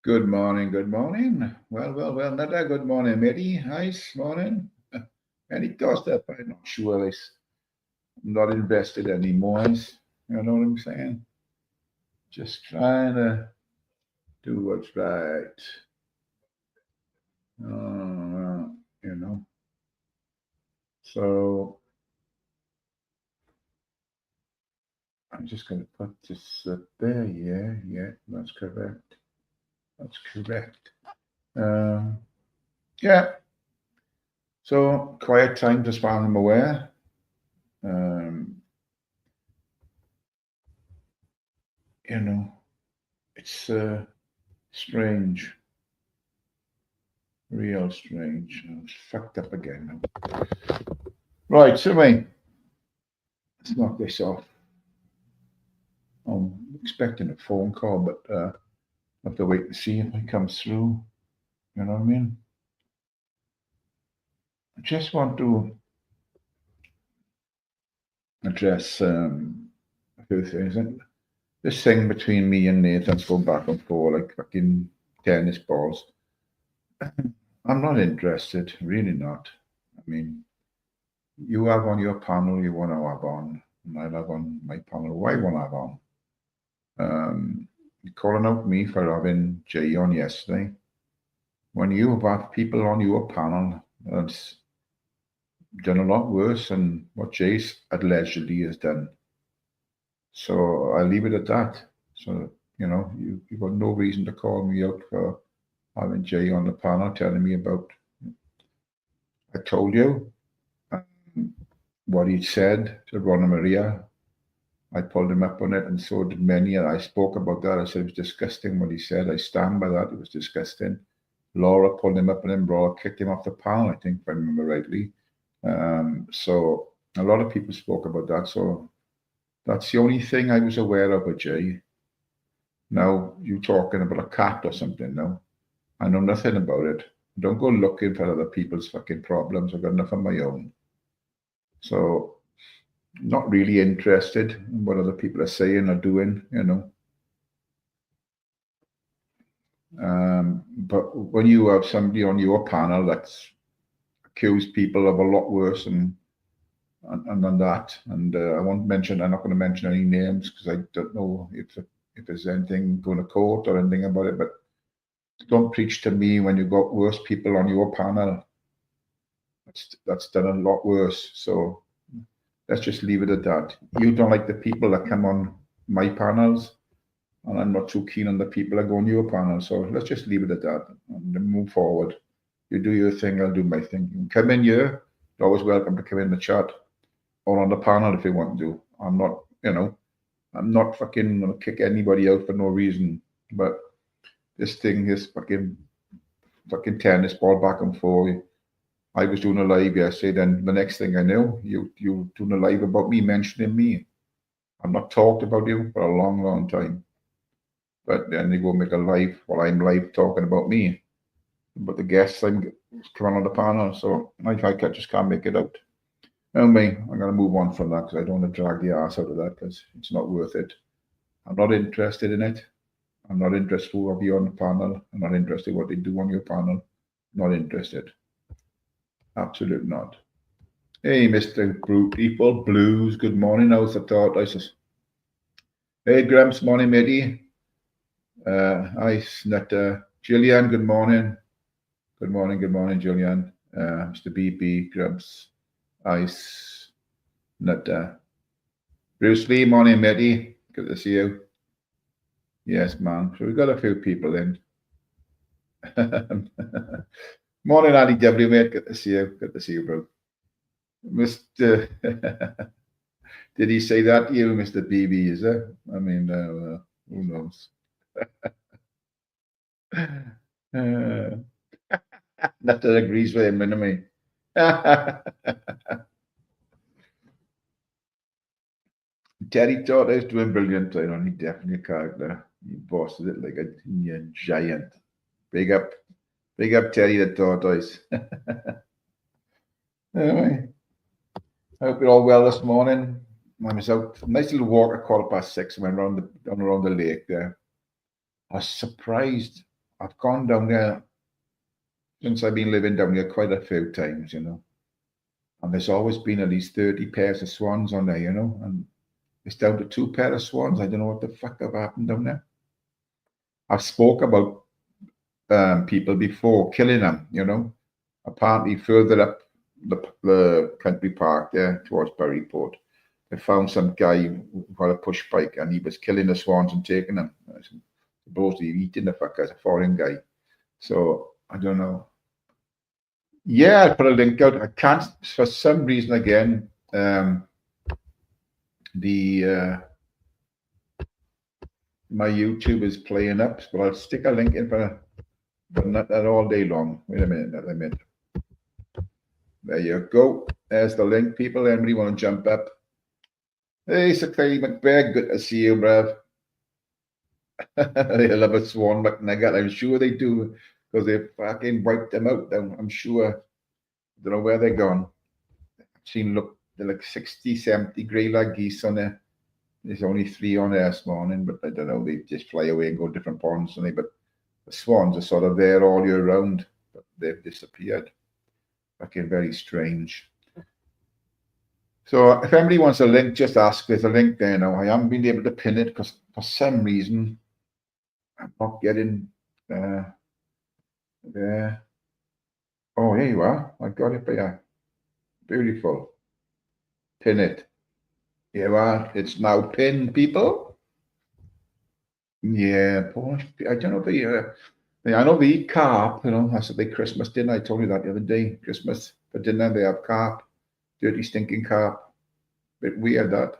Good morning, good morning. Well, another good morning, matey. Nice morning. Any doorstep, I'm not sure I'm not invested anymore. You know what I'm saying? Just trying to do what's right. You know. So I'm just going to put this up there. Yeah, that's correct. That's correct. Um, yeah. So quiet time as far as I'm aware. Um, you know, it's strange. Real strange. It's fucked up again. Right, so mate, let's knock this off. I'm expecting a phone call, but I have to wait and see if it comes through. You know what I mean? I just want to address a few things. And this thing between me and Nathan's going back and forth like fucking tennis balls. I'm not interested, really not. I mean, you have on your panel you want to have on, and I have on my panel who I want to have on. You're calling out me for having Jay on yesterday. When you have people on your panel that's done a lot worse than what Jay's allegedly has done. So I leave it at that. So, you've got no reason to call me out for having Jay on the panel telling me about. I told you what he said to Ronna Maria. I pulled him up on it, and so did many. And I spoke about that. I said it was disgusting what he said. I stand by that. It was disgusting. Laura pulled him up on him. Laura kicked him off the panel, I think, if I remember rightly. So a lot of people spoke about that. So that's the only thing I was aware of with Jay. Now, you talking about a cat or something now. I know nothing about it. Don't go looking for other people's fucking problems. I've got enough of my own. So not really interested in what other people are saying or doing, But when you have somebody on your panel that's accused people of a lot worse and than that, and I'm not going to mention any names because I don't know if there's anything going to court or anything about it, but don't preach to me when you've got worse people on your panel. That's done a lot worse. So let's just leave it at that. You don't like the people that come on my panels, and I'm not too keen on the people that go on your panel. So let's just leave it at that and then move forward. You do your thing, I'll do my thing. You can come in here. You're always welcome to come in the chat or on the panel if you want to. I'm not fucking gonna kick anybody out for no reason. But this thing is fucking tennis ball back and forth. I was doing a live yesterday, then the next thing I knew, you doing a live about me, mentioning me. I've not talked about you for a long, long time. But then they go make a live while I'm live talking about me. But the guests I'm coming on the panel, so I just can't make it out. Anyway, I'm going to move on from that because I don't want to drag the ass out of that because it's not worth it. I'm not interested in it. I'm not interested who will be on the panel. I'm not interested what they do on your panel. Not interested. Absolutely not. Hey, Mr. People Blues. Good morning. How's the tortoises? Hey, Gramps. Morning, matey. Ice Nutter. Gillian. Good morning. Good morning, Gillian. Mr. BB. Gramps. Ice Nutter. Bruce Lee. Morning, matey. Good to see you. Yes, man. So we've got a few people in. Morning, Andy W, mate. Good to see you. Good to see you, bro. Mr. Did he say that to you, Mr. BB? Is it? I mean, who knows? Nothing agrees with him, enemy. Terry Todd is doing brilliant. I know he definitely a character. He bosses it like a giant. Big up Terry the tortoise. Anyway, I hope you're all well this morning. I was out, nice little walk at 6:15. Went around the lake there. I was surprised I've gone down there since I've been living down here quite a few times, you know. And there's always been at least 30 pairs of swans on there, you know. And it's down to 2 pairs of swans. I don't know what the fuck have happened down there. I've spoke about people before killing them, you know. Apparently further up the country park there towards Buryport, they found some guy who had a push bike and he was killing the swans and taking them. Supposedly eating the fuckers, a foreign guy. So I don't know. Yeah, I put a link out. I can't, for some reason again, my YouTube is playing up, but I'll stick a link in but not that all day long. Wait a minute. There you go. There's the link, people. Anybody want to jump up? Hey, Sir Craig McBaig, good to see you, bruv. They love a swan McNugget. I'm sure they do, because they fucking wiped them out. I'm sure. I don't know where they're gone. I've seen, look, they're like 60, 70 grey lag geese on there. There's only 3 on there this morning, but I don't know. They just fly away and go to different ponds, don't they? But the swans are sort of there all year round, but they've disappeared. Fucking very strange. So if anybody wants a link, just ask. There's a link there now. I haven't been able to pin it because for some reason I'm not getting there. Oh, here you are. I got it there. Beautiful. Pin it. Here you are. It's now pinned, people. Yeah, Polish. I don't know I know they eat carp, you know. That's what they Christmas dinner. I told you that the other day. Christmas for dinner they have carp, dirty stinking carp. Bit weird that,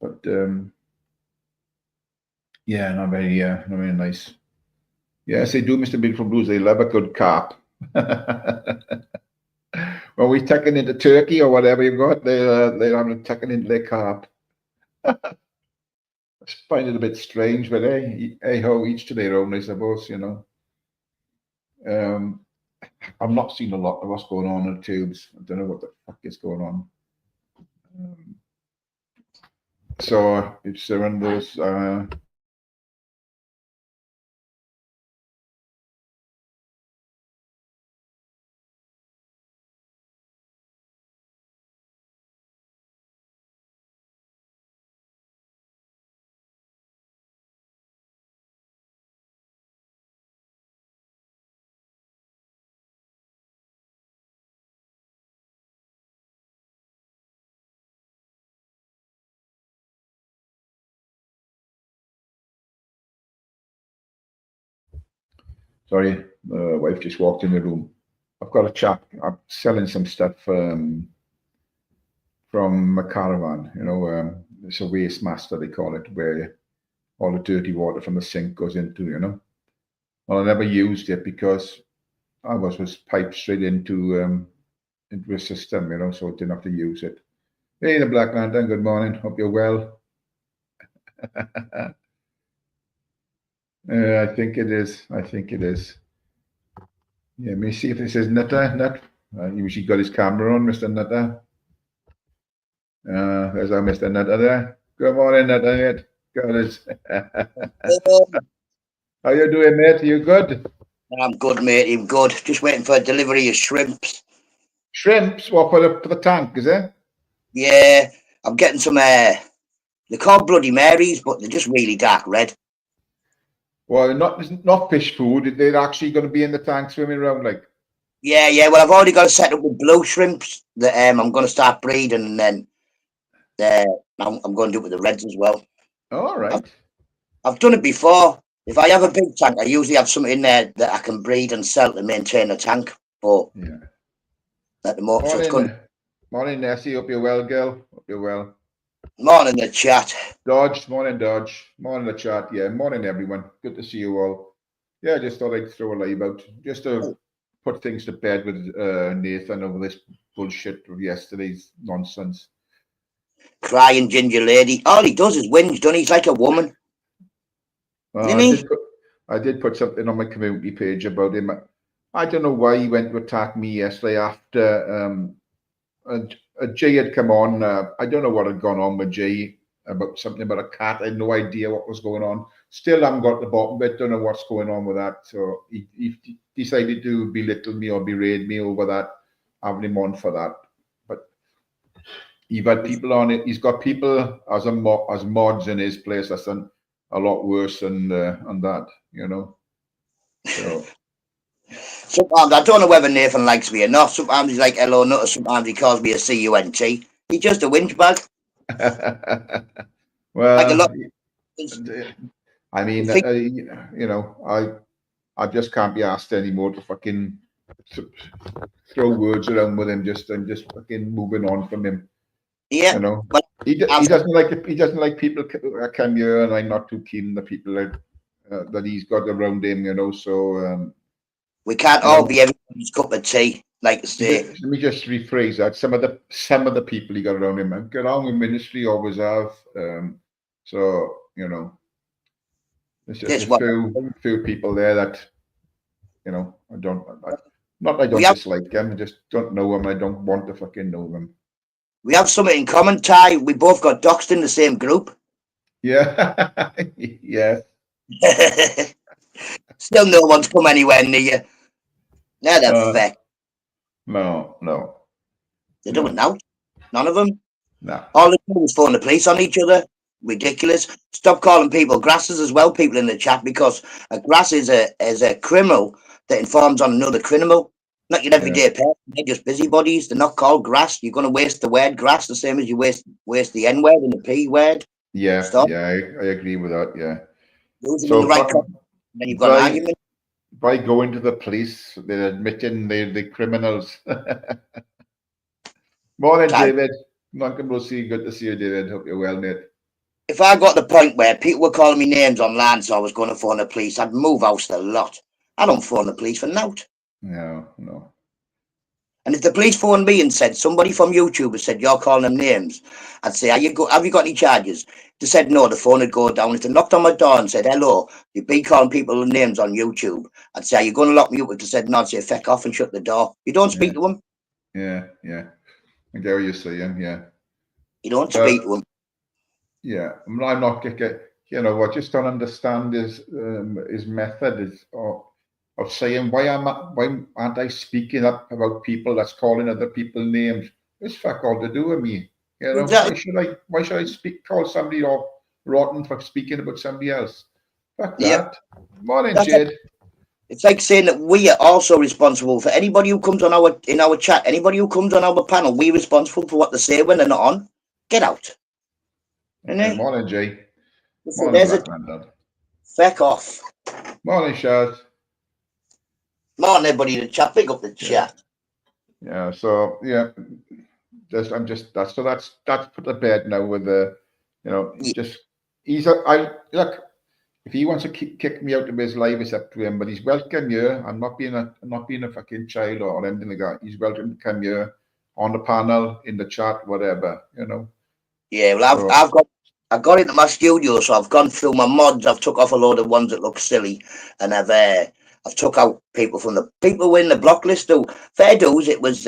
but yeah, not very nice. Yes, they do, Mr. Beautiful Blues. They love a good carp. When we tuck it into turkey or whatever you've got, they're having to tuck it into their carp. I find it a bit strange, but hey ho, each to their own, I suppose, you know. I've not seen a lot of what's going on in the tubes. I don't know what the fuck is going on. So it's one of those. Sorry, the wife just walked in the room. I've got a chap. I'm selling some stuff from a caravan. You know, it's a waste master they call it, where all the dirty water from the sink goes into. You know, well, I never used it because I was piped straight into a system. You know, so I didn't have to use it. Hey, the Black Lantern. Good morning. Hope you're well. I think it is. Yeah, let me see if this is Nutter. Usually got his camera on, Mr. Nutter. There's our Mr. Nutter there. Good morning, Nutter. How you doing, mate? Are you good? I'm good, mate. I'm good. Just waiting for a delivery of shrimps. Shrimps? What, for the tank, is it? Yeah, I'm getting some. They're called Bloody Marys, but they're just really dark red. Well, not fish food. They're actually going to be in the tank swimming around, like. Yeah. Well, I've already got it set up with blue shrimps that I'm going to start breeding, and then I'm going to do it with the reds as well. All right. I've done it before. If I have a big tank, I usually have something in there that I can breed and sell to maintain the tank. But yeah, at the moment, so it's good. Morning, Nessie. Hope you're well, girl. Hope you're well. Morning, the chat. Dodge. Morning, the chat. Yeah, morning, everyone. Good to see you all. Yeah, I just thought I'd throw a live out just to put things to bed with Nathan over this bullshit of yesterday's nonsense. Crying ginger lady. All he does is whinge, doesn't he? He's like a woman. I did put something on my community page about him. I don't know why he went to attack me yesterday after Jay had come on. I don't know what had gone on with Jay. about something about a cat. I had no idea what was going on. Still haven't got the bottom bit. Don't know what's going on with that. So he decided to belittle me or berate me over that, having him on for that. But you've had people on it. He's got people as mods in his place that's done a lot worse than that, you know. So sometimes I don't know whether Nathan likes me or not. Sometimes he's like hello nutter. Sometimes he calls me a cunt. He's just a winch bag. Like a well, lot. I mean, you know, I just can't be asked anymore to fucking throw words around with him, just fucking moving on from him. Yeah, You know, but he doesn't like people come here, and I'm not too keen on the people that he's got around him. You know, so we can't you all know, be everybody's cup of tea, like I say. let me just rephrase that. Some of the people he got around him, get on with ministry, always have. So you know, there's just This a what few people there that you know I don't. Not I we don't have. dislike them. I just don't know them. I don't want to fucking know them. We have something in common, Ty. We both got doxed in the same group. Yeah, yeah. Still, no one's come anywhere near you. They're the Uh, feck. no, no, They do it no, now. None of them. no. All they do is phone the police on each other. Ridiculous. Stop calling people grasses as well, people in the chat, because a grass is a criminal that informs on another criminal. Not your Yeah, everyday person. They're just busybodies. They're not called grass. You're going to waste the word grass the same as you waste the N word and the P word. yeah, Stop yeah. I agree with that. Yeah. using them in the So right context. Then you've got an by argument. by going to the police, they're admitting they're the criminals. Morning, Ty, David. Not going to see you. Good to see you, David. Hope you're well, mate. if I got the point where people were calling me names online, so I was going to phone the police, I'd move house a lot. I don't phone the police for nought. No, no. And if the police phoned me and said somebody from YouTube has said you're calling them names, I'd say, have you got any charges? They said no, the phone would go down. If they knocked on my door and said, hello, you've been calling people names on YouTube, I'd say, are you going to lock me up? If they said no, I'd say, feck off and shut the door. You don't Yeah, speak to them. yeah, yeah. I get what you're saying. Yeah. You don't Well, speak to them. yeah. I'm not get. You know, I just don't understand his method of saying why aren't I speaking up about people that's calling other people names? It's fuck all to do with me. You know, Exactly. why should I call somebody off rotten for speaking about somebody else? Fuck Yeah. that. Morning, That's Jade. It's like saying that we are also responsible for anybody who comes on our chat, anybody who comes on our panel, we're responsible for what they say when they're not on. Get out. Okay, Innit? morning, Jay. So Morning, there's a Black Lantern. feck off. Morning, Shaz. Morning, everybody in the chat. Pick up the Yeah. chat. Yeah, so yeah, that's put to bed now with the, you know, Yeah, I look, if he wants to kick me out of his life, it's up to him. But he's welcome here. I'm not being a fucking child or anything like that. He's welcome to come here on the panel, in the chat, whatever, you know. yeah. Well, So I've got into my studio, so I've gone through my mods. I've took off a load of ones that look silly, and I've took out people from the people in the block list. Though fair dues, it was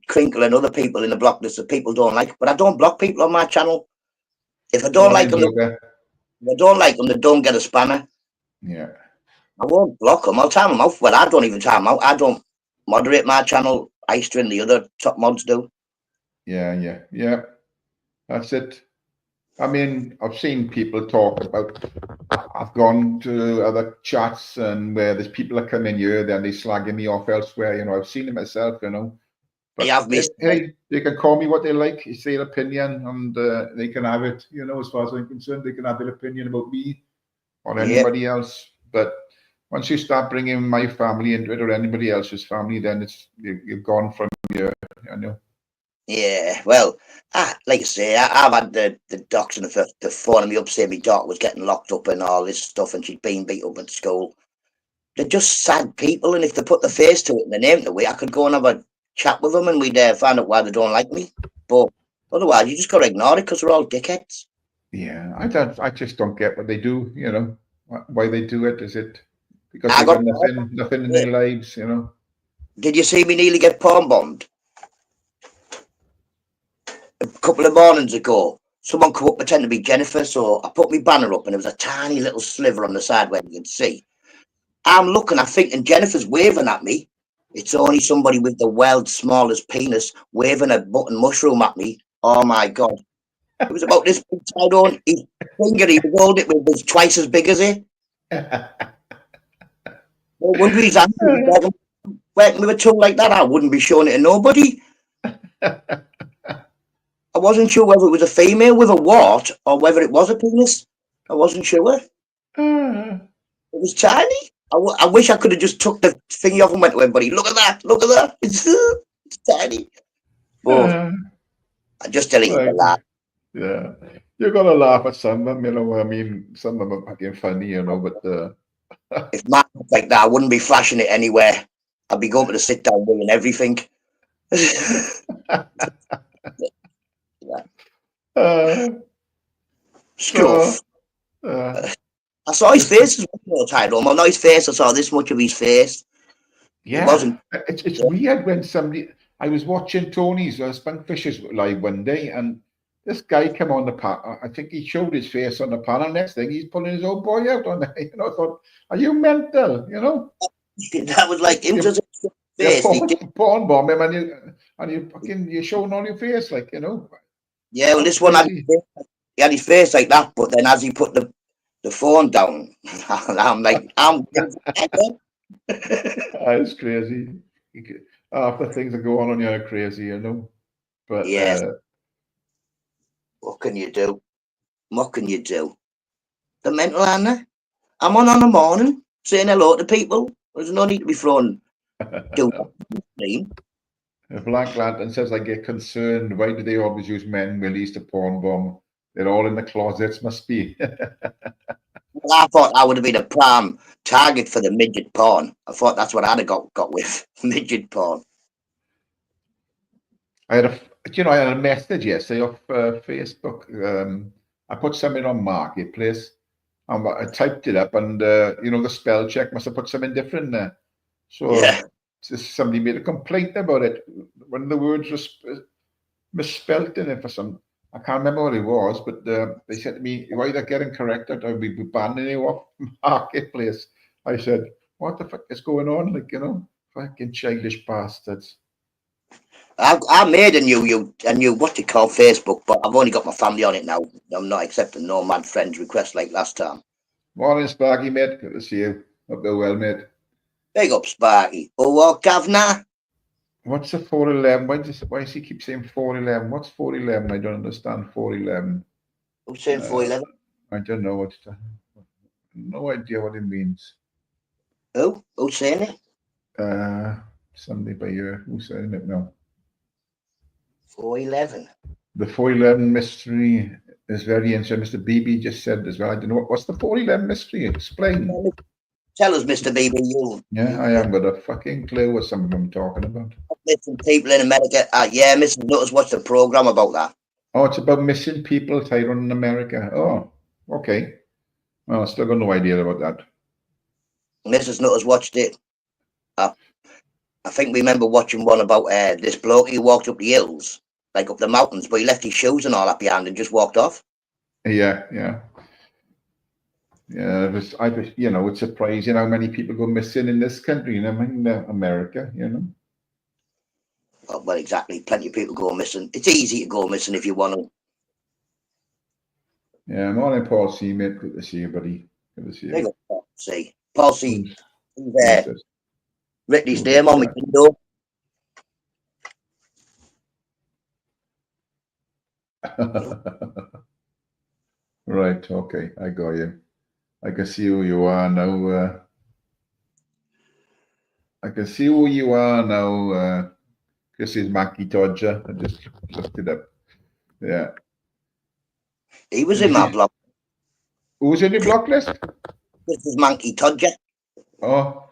Crinkle and other people in the block list that people don't like. But I don't block people on my channel. If I don't like morning, them, Joker. if I don't like them, they don't get a spanner. Yeah, I won't block them. I'll time them out. Well, I don't even time them out. I don't moderate my channel. Ister and the other top mods do. yeah. That's it. I mean, I've seen people talk about. I've gone to other chats and where there's people that come in here, then they slagging me off elsewhere. You know, I've seen it myself. You know, They but have me. hey, they can call me what they like. It's their opinion, and they can have it. You know, as far as I'm concerned, they can have their opinion about me or Yeah, anybody else. But once you start bringing my family into it or anybody else's family, then you've gone from here. You know. yeah. Well, like I say, I've had the docs and the phoning me up saying my daughter was getting locked up and all this stuff, and she'd been beat up at school. They're just sad people, and if they put the face to it and the name to it, I could go and have a chat with them, and we'd find out why they don't like me. But otherwise, you just got to ignore it because they're all dickheads. Yeah, I just don't get what they do. You know, why they do it. Is it because I they got. got nothing in their lives? You know. Did you see me nearly get palm bombed a couple of mornings ago? someone come up pretending to be Jennifer, so I put my banner up and there was a tiny little sliver on the side where you could see. I'm looking, I'm thinking Jennifer's waving at me. It's only somebody with the world's smallest penis waving a button mushroom at me. Oh my God. It was about this big tied on. His finger he rolled it with was twice as big as it. No wonder he's angry. Working with a tongue like that, I wouldn't be showing it to nobody. I wasn't sure whether it was a female with a wart or whether it was a penis. I wasn't sure. It was tiny. I wish I could have just took the thingy off and went to everybody. Look at that! Look at that! It's tiny. But I just deleted the laugh. Yeah, you're gonna laugh at some of them, you know. I mean, some of them are fucking funny, you know. But if mine looked like that, I wouldn't be flashing it anywhere. I'd be going to the sit down room and everything. Stuff. I saw his face as well, Tyrone. Well, not his face. I saw this much of his face. Yeah, it wasn't. It's weird when somebody. I was watching Tony's Spunkfishers live one day, and this guy came on the panel. I think he showed his face on the panel. Next thing, he's pulling his old boy out on the. You know, I thought, are you mental? You know. That was like interesting face. Porn bomb him, and you're showing all your face, like, you know. Yeah, well, this one he had his face like that, but then as he put the phone down, I'm like, It's crazy. After things that go on you're crazy, you know. But yeah, what can you do? What can you do? The mental Anna. I'm on the morning saying hello to people. There's no need to be thrown. If Black Lantern says I get concerned, why do they always use men released a porn bomb? They're all in the closets, must be. Well, I thought I would have been a prime target for the midget porn. I thought that's what I'd have got with midget porn. I had a message yesterday off Facebook. I put something on Marketplace, and I typed it up, and the spell check must have put something different there. So yeah. Somebody made a complaint about it. One of the words was misspelt in it for some. I can't remember what it was, but they said to me, "You're either getting corrected or we'll be banning you off Marketplace." I said, "What the fuck is going on? Like, you know, fucking childish bastards." I made a new what you call Facebook, but I've only got my family on it now. I'm not accepting no mad friends requests like last time. Morning, Sparky, mate. Good to see you. Hope you're well, mate. Big up, Sparky. Oh, Governor. What's the 411? Why does he keep saying 411? What's 411? I don't understand 411. Who's saying 411? I don't know no idea what it means. Who's saying it? Somebody by here. Who's saying it now? 411. The 411 mystery is very interesting. Mr. BB just said as well. I don't know what's the 411 mystery. Explain. Tell us, Mr. BB. Yeah, I haven't got a fucking clue what some of them are talking about. Missing people in America. Yeah, Mrs. Nutters watched a program about that. Oh, it's about missing people, Tyrone, in America. Oh, okay. Well, I still got no idea about that. Mrs. Nutters watched it. I think we remember watching one about this bloke. He walked up the hills, like up the mountains, but he left his shoes and all that behind and just walked off. Yeah. It's surprising how many people go missing in this country, in America, you know. Well, exactly. Plenty of people go missing. It's easy to go missing if you want to. Yeah, morning, Paul C, mate. Good to see you, buddy. Good to see you. Paul C. He's there. Written his name on my window. Right, okay, I got you. I can see who you are now. I can see who you are now. This is Mackie Dodger. I just looked it up. Yeah. He was in my block. Who's in the block list? This is Monkey Todger. Oh.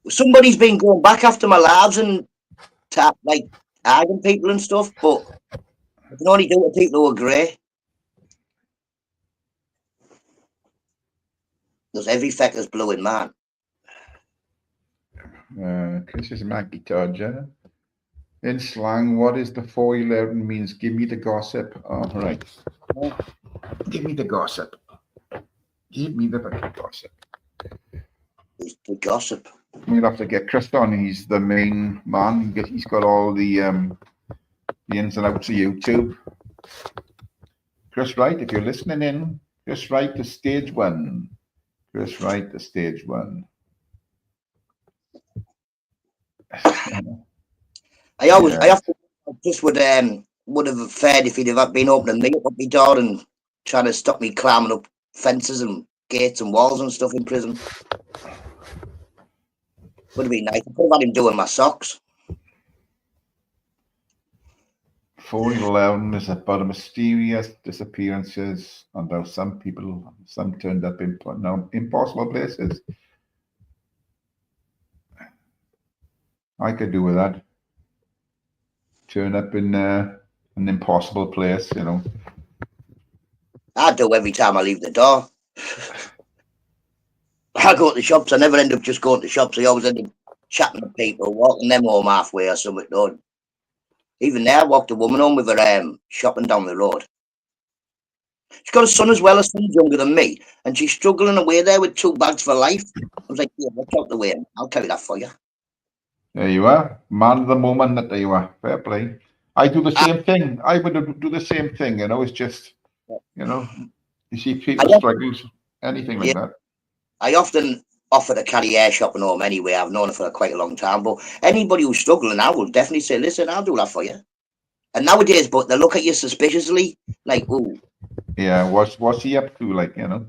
Somebody's been going back after my lives and like arguing people and stuff, but I can only do it to people who are grey. Because every fecker's blue in man. This is Mackie Dodger. In slang, what is the 411 means? Give me the gossip. All right. Give me the gossip. Give me the fucking gossip. It's the gossip. We'll have to get Chris on. He's the main man. He's got all the ins and outs of YouTube. Chris Wright, if you're listening in, Chris Wright to stage one. Chris Wright to stage one. I often just would have fared if he'd have been opening me up my door and trying to stop me climbing up fences and gates and walls and stuff in prison. Would have been nice. I could have had him doing my socks. 411 is about a mysterious disappearances and how some turned up in impossible places. I could do with that. Turn up in an impossible place, you know. I do every time I leave the door. I go to the shops. I never end up just going to the shops. I always end up chatting to people, walking them home halfway or something. Though. Even there, I walked a woman home with her shopping down the road. She's got a son as well. Her son's younger than me, and she's struggling away there with 2 bags for life. I was like, yeah, watch out the way. I'll tell you that for you. There you are. Man of the moment that you are. Fair play. I do the same thing. I would do the same thing, you know. It's just, you know, you see people struggles, anything like that. I often offer to carry air shopping home anyway. I've known her for quite a long time. But anybody who's struggling, I will definitely say, listen, I'll do that for you. And nowadays, but they look at you suspiciously, like, ooh. Yeah, what's he up to, like, you know?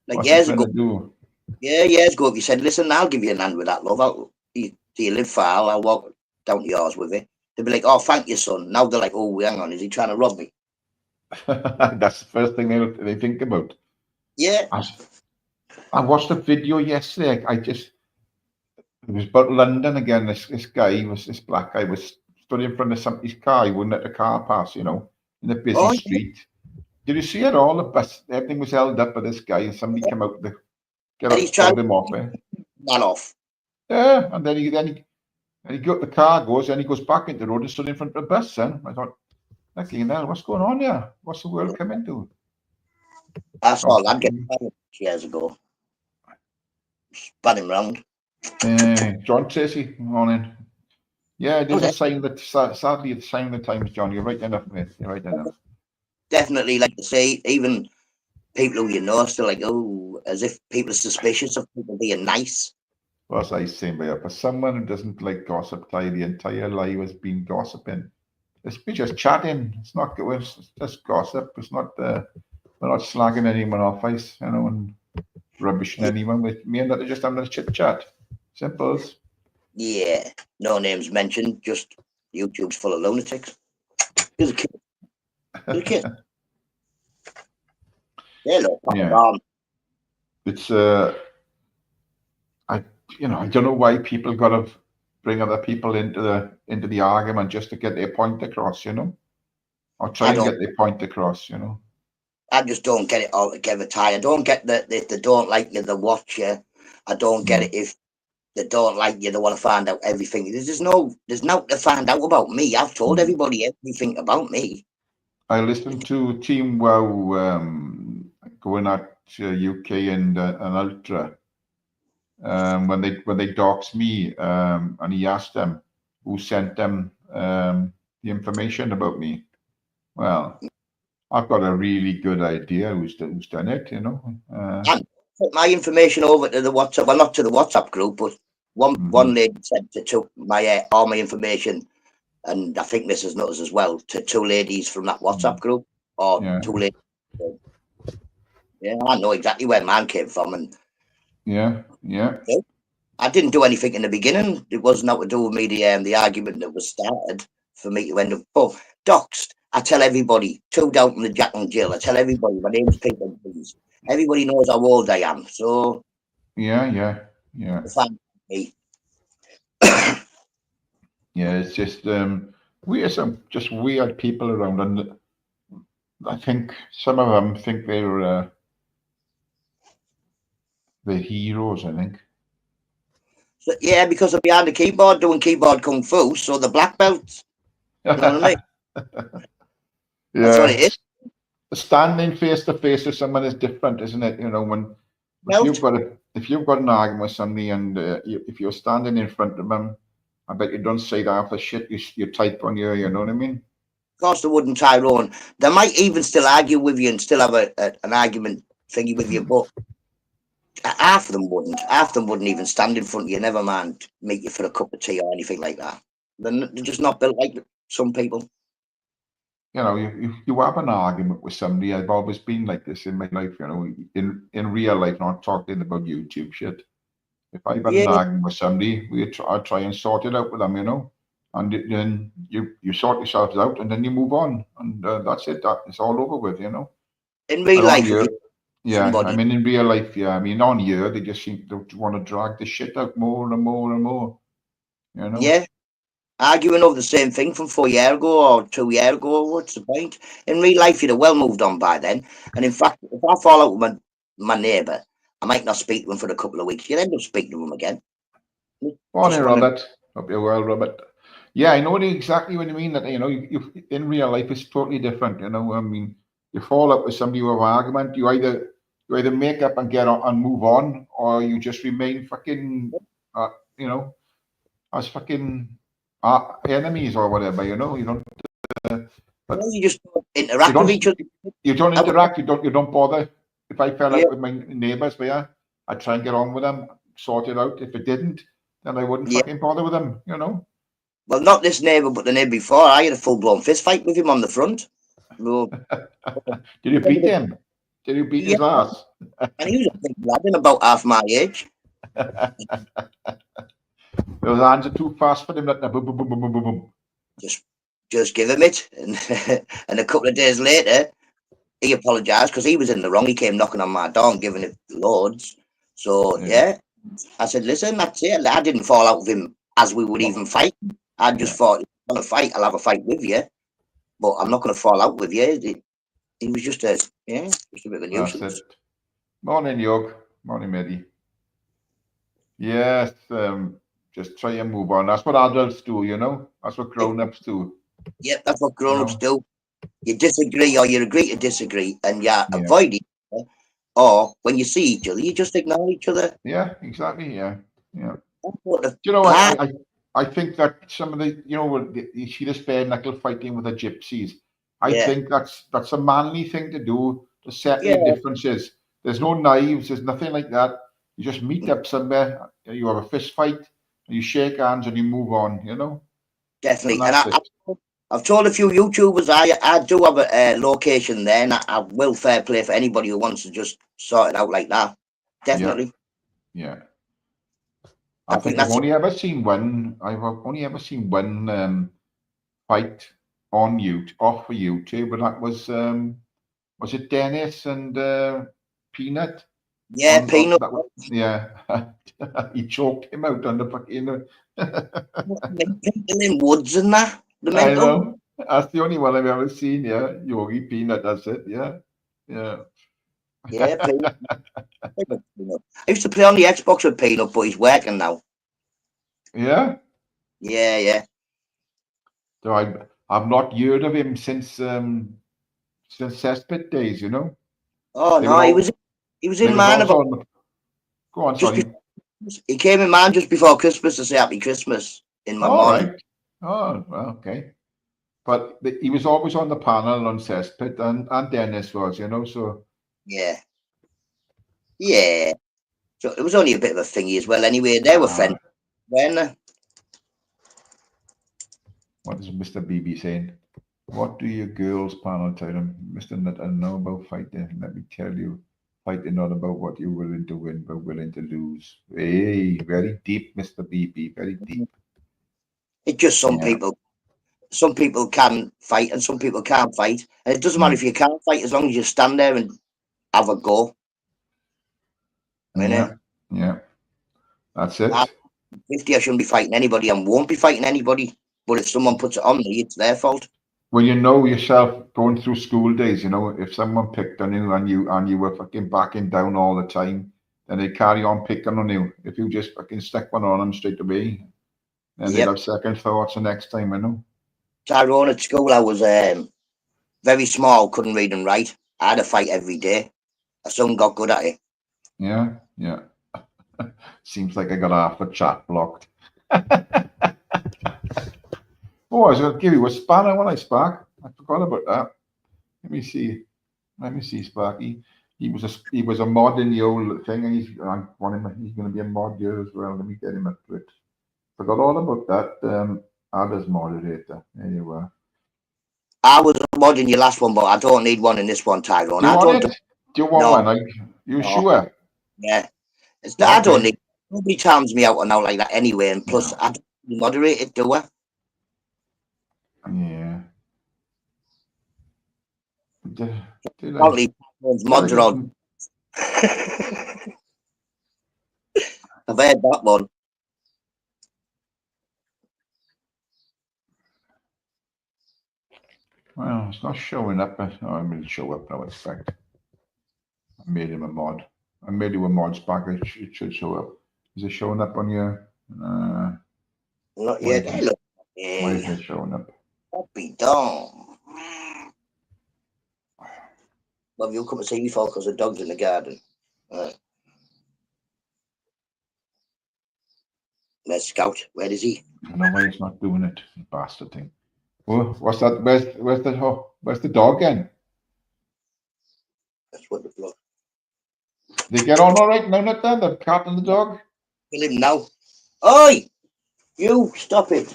Like what's years ago. Years ago, if you said, listen, I'll give you an hand with that, love. Do you live far? I'll walk down to yours with it. They'd be like, oh, thank you, son. Now they're like, oh, hang on, is he trying to rob me? That's the first thing they think about. Yeah. I watched a video yesterday. It was about London again. This black guy was stood in front of somebody's car. He wouldn't let the car pass, you know, in a busy street. Did you see it all? The bus, everything was held up by this guy, and somebody came out to pulled him off. Man off. Yeah, and then he got the car goes, and he goes back into the road and stood in front of the bus. And I thought, lucky hell, what's going on here? What's the world coming to? I saw that get years ago. Spanning round. John Tracy, morning. Yeah, there's a sign that sadly it's a sign of the times, John. You're right enough, mate. You're right enough. Definitely, like to say, even people who you know are still like, oh, as if people are suspicious of people being nice. What's I saying, but for someone who doesn't like gossip, the entire life has been gossiping. It's just chatting. It's not good. It's just gossip. It's not. We're not slagging anyone off, you know, and rubbishing anyone. With me and that, just having a chit chat. Simple as. Yeah, no names mentioned. Just YouTube's full of lunatics. Here's a kid. Here's a kid. Yeah. It's I don't know why people got to bring other people into the argument just to get their point across, you know, or try and get their point across, you know. I just don't get it all together, Ty. I don't get that if they don't like you, they watch you. I don't get it if they don't like you, they want to find out everything. There's nothing to find out about me. I've told everybody everything about me. I listened to Team Wow going at UK and Ultra when they doxed me and he asked them who sent them the information about me. Well, I've got a really good idea who's done it, you know. I put my information over to the WhatsApp. Well, not to the WhatsApp group, but one lady said to took my all my information, and I think Mrs. Nutters as well, to 2 ladies from that WhatsApp group, or 2 ladies. Yeah, I know exactly where mine came from, and yeah. I didn't do anything in the beginning. It wasn't nothing to do with me. The argument that was started for me to end up. Oh, doxed. I tell everybody, 2 down from the Jack and Jill. I tell everybody my name's Peter. Everybody knows how old I am. So yeah. Me. Yeah, it's just we are some just weird people around, and I think some of them think they're heroes. I think So, yeah, because I'm behind the keyboard doing keyboard kung fu, so the black belts. You know what I mean? That's what Yeah, it is. standing face to face with someone is different, isn't it? You know, when Belt. if you've got an argument with somebody and if you're standing in front of them, I bet you don't say that after shit you type on your, you know what I mean? Of course, they wouldn't, Tyrone. They might even still argue with you and still have an argument thingy with you, but half of them wouldn't. Half of them wouldn't even stand in front of you, never mind meet you for a cup of tea or anything like that. They're just not built like some people. You know, you have an argument with somebody. I've always been like this in my life, you know, in real life, not talking about YouTube shit. If I've had an Yeah, argument with somebody, I try and sort it out with them, you know, and then you sort yourselves out, and then you move on, and that's it. That it's all over with, you know. in But real on life, if here, you yeah, I somebody, mean, in real life, yeah, I mean, on here, they just seem to want to drag the shit out more and more and more, you know. yeah, arguing over the same thing from 4 years ago or 2 years ago, what's the point? In real life, you'd have well moved on by then. And in fact, if I fall out with my neighbour, I might not speak to him for a couple of weeks. You'd end up speaking to him again. Morning, Just want to, Robert. Hope you're well, Robert. Yeah, I know exactly what you mean. That you know, in real life, it's totally different. You know, I mean, you fall up with somebody with an argument. You either make up and get on and move on, or you just remain fucking, you know, as fucking enemies or whatever. You know, you don't. But you just don't you interact with don't. each other. You don't I would, interact. You don't bother. If I fell yeah, out with my neighbours, but yeah, I'd try and get on with them, sort it out. If it didn't, then I wouldn't yeah. fucking bother with them. You know. Well, not this neighbour, but the neighbour before. I had a full blown fist fight with him on the front. Well, Did you beat him? Did you beat yeah, his ass? and he was a big lad and about half my age. Those hands are too fast for him. Like that. Boom, boom, boom, boom, boom, boom, boom. Just, just give him it, and and a couple of days later, he apologised because he was in the wrong. He came knocking on my door and giving it loads. So Yeah. yeah, I said, listen, that's it. I didn't fall out with him as we would even fight. I just Yeah. thought, if you want to fight, I'll have a fight with you, but I'm not going to fall out with you. He was just a just a bit of a That's it. nuisance. Morning, Yog. Morning, Mehdi. Yes. Just try and move on. That's what adults do, you know. That's what grown-ups do. Yeah, that's what You grown-ups know. do. You disagree or you agree to disagree, and you Yeah. avoid each other. Or when you see each other, you just ignore each other. Yeah. Exactly. Yeah. Yeah. That's what the You know, part. I think that some of the, you know, you see this bare knuckle fighting with the gypsies. I Yeah, think that's a manly thing to do to settle yeah, your differences. There's no knives, there's nothing like that. You just meet up somewhere, you have a fist fight, you shake hands, and you move on. You know, and definitely. And that's it. I've told a few YouTubers I do have a location there, and I will fair play for anybody who wants to just sort it out like that. Yeah, Definitely. yeah. I I think think I've that's it. only ever seen one. I've only ever seen one fight on YouTube, off for YouTube, but that was it Dennis and Peanut? Yeah, On Peanut. that one, yeah, he choked him out on the fucking. People in woods and that. The I mental. know. That's the only one I've ever seen. Yeah, Yogi Peanut. That's it. Yeah, yeah, Yeah, Peanut. Peanut. I used to play on the Xbox with Peanut, but he's working now. yeah. Yeah, yeah. So I've not heard of him since Cesspit days. You know, Oh they were no, all he was they in was mine also about on the. Go on, just sorry. before he came in mine just before Christmas to say Happy Christmas in my All morning. right. Oh, well, okay. But he was always on the panel on Cesspit, and Dennis was. You know, so Yeah, yeah. So it was only a bit of a thingy as well. Anyway, they were friends. uh, When what is Mr. BB saying? What do your girls panel tell them? Mr. Nut, I know about fighting. Let me tell you, fighting not about what you're willing to win, but willing to lose. Hey, very deep, Mr. BB, very deep. it's just Yeah. some people can fight and some people can't fight, and it doesn't matter Mm. if you can't fight as long as you stand there and have a go. Yeah. Innit? Yeah. That's I'm it. 50, I shouldn't be fighting anybody and won't be fighting anybody. But if someone puts it on me, it's their fault. When you know yourself going through school days, you know, if someone picked on you and you were fucking backing down all the time, then they carry on picking on you. If you just fucking stick one on them straight away, then they'll have second thoughts the next time, you know. Tyrone, at school, I was very small, couldn't read and write. I had a fight every day. I soon got good at it. Yeah, yeah. Seems like I got half the chat blocked. Oh, I was going to give you a spanner when I Spark. I forgot about that. Let me see. Sparky. He was a mod in the old thing, and he's going to be a mod here as well. Let me get him up to it. Forgot all about that. Others moderator. There you are. I was a mod in your last one, but I don't need one in this one, Tyrone. Do you want it? Do you want one? You sure? Yeah. I don't need. Nobody times me out and out like that anyway, and plus I don't moderate it, do I? Yeah. Probably mods are on. I've heard that one. Well, it's not showing up. I mean, it'll show up now, I expect. I made him a mod. I made you a mod, Spark. It should show up. Is it showing up on your? Not yet. Why is it showing up? Don't be dumb. Well, you'll come and see me for because the dog's in the garden. Right. Where's Scout? Where is he? I don't know why he's not doing it. Bastard thing. Oh, what's that? Where's the dog again? That's what the blood. They get on all right now, not then? The cat and the dog? Kill him now. Oi! You, stop it.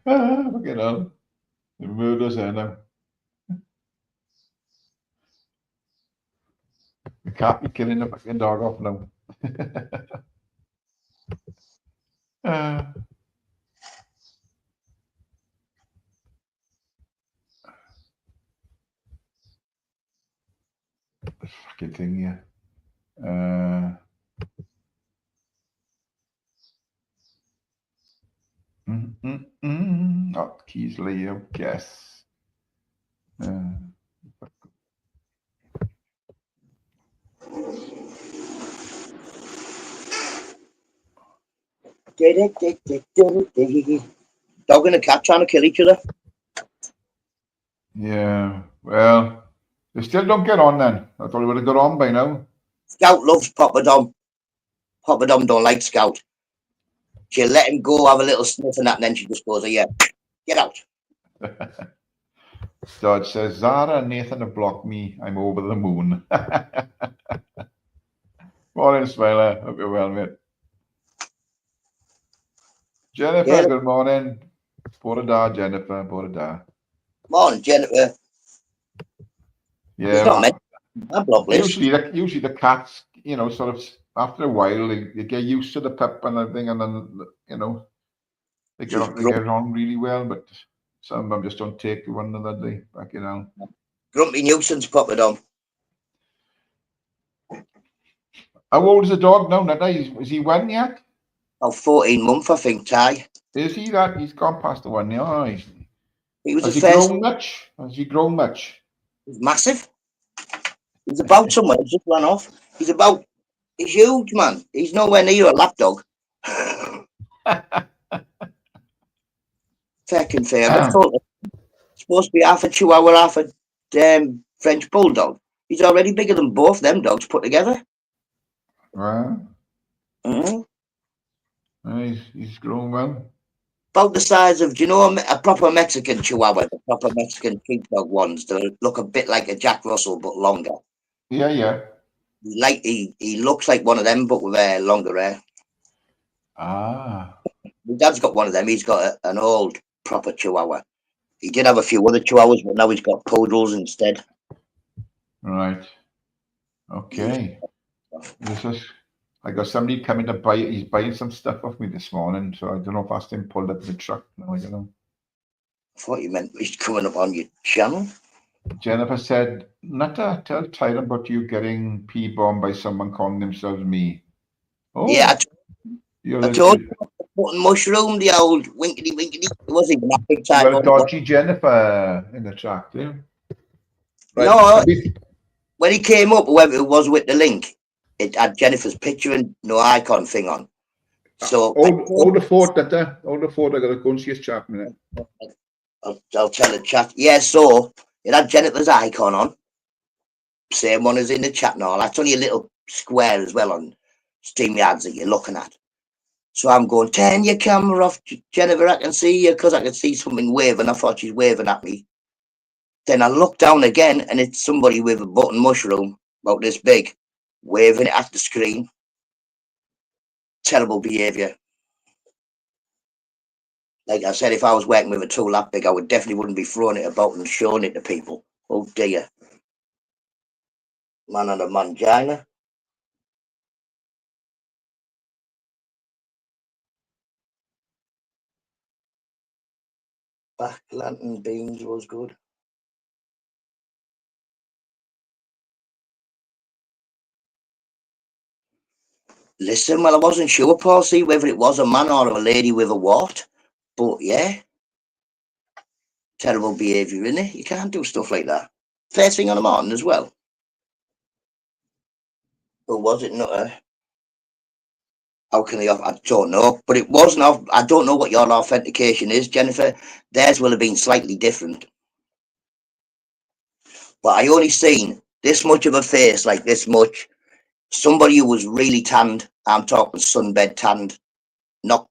Fucking hell. The murder's here now. We can't be killing the fucking dog off now. Fucking thing here. Oh, keys layout, yes. Dog and a cat trying to kill each other. Yeah, well, they still don't get on then. I thought they would have got on by now. Scout loves Papa Dom. Papa Dom don't like Scout. She'll let him go, have a little sniff and that, and then she just goes, yeah, get out. Dodge says, Zara and Nathan have blocked me. I'm over the moon. Morning, Smiler. Hope you're well, mate. Jennifer, good morning. Borada, Jennifer, Borada. Morning, Jennifer. Yeah. Usually the cats, you know, sort of after a while, they get used to the pup and everything, and then, you know, they get on really well, but some of them just don't take to one another. They back it down. Grumpy nuisance, Papa Dom. How old is the dog now? Is he one yet? Oh, 14 months, I think, Ty. Is he that? He's gone past the 1 year. Oh, Has he grown much? Has he grown much? He's massive. He's about somewhere. He's just run off. He's huge, man. He's nowhere near a lapdog. Fucking fair. I thought it's supposed to be half a Chihuahua, half a French Bulldog. He's already bigger than both them dogs put together. Wow. He's grown well. About the size of, do you know a proper Mexican Chihuahua, the proper Mexican sheepdog ones that look a bit like a Jack Russell but longer? Yeah. He looks like one of them but with longer hair. Ah. My dad's got one of them. He's got an old proper Chihuahua. He did have a few other Chihuahuas, but now he's got poodles instead. Right. Okay. I got somebody coming to buy it. He's buying some stuff off me this morning, so I don't know if that's him pulled up the truck. No, I don't know. I thought you meant he's coming up on your channel. Jennifer said, Nutter, tell Tyron about you getting P-bombed by someone calling themselves me. Oh, yeah, I told you, putting mushroom, the old winkety. It wasn't even that big time. You got a dodgy Jennifer in the track, do you? Right. No, when he came up, whoever it was with the link, it had Jennifer's picture and no icon thing on. So all the thought that I gotta go and see his chat in a minute. I'll tell the chat. Yeah, so it had Jennifer's icon on. Same one as in the chat and all. That's only a little square as well on StreamYards that you're looking at. So I'm going, turn your camera off, Jennifer, I can see you, because I can see something waving. I thought she's waving at me. Then I look down again and it's somebody with a button mushroom about this big, waving it at the screen. Terrible behaviour. Like I said, if I was working with a tool that big, I would definitely wouldn't be throwing it about and showing it to people. Oh dear. Man on a mangina. Back lantern beams was good. Listen, well, I wasn't sure, Paul, see whether it was a man or a lady with a wart. But yeah. Terrible behaviour, isn't it? You can't do stuff like that. First thing on the morning as well. Or was it not a... How can they... I don't know. But it wasn't... I don't know what your authentication is, Jennifer. Theirs will have been slightly different. But I only seen this much of a face, like this much. Somebody who was really tanned. I'm talking sunbed tanned. Not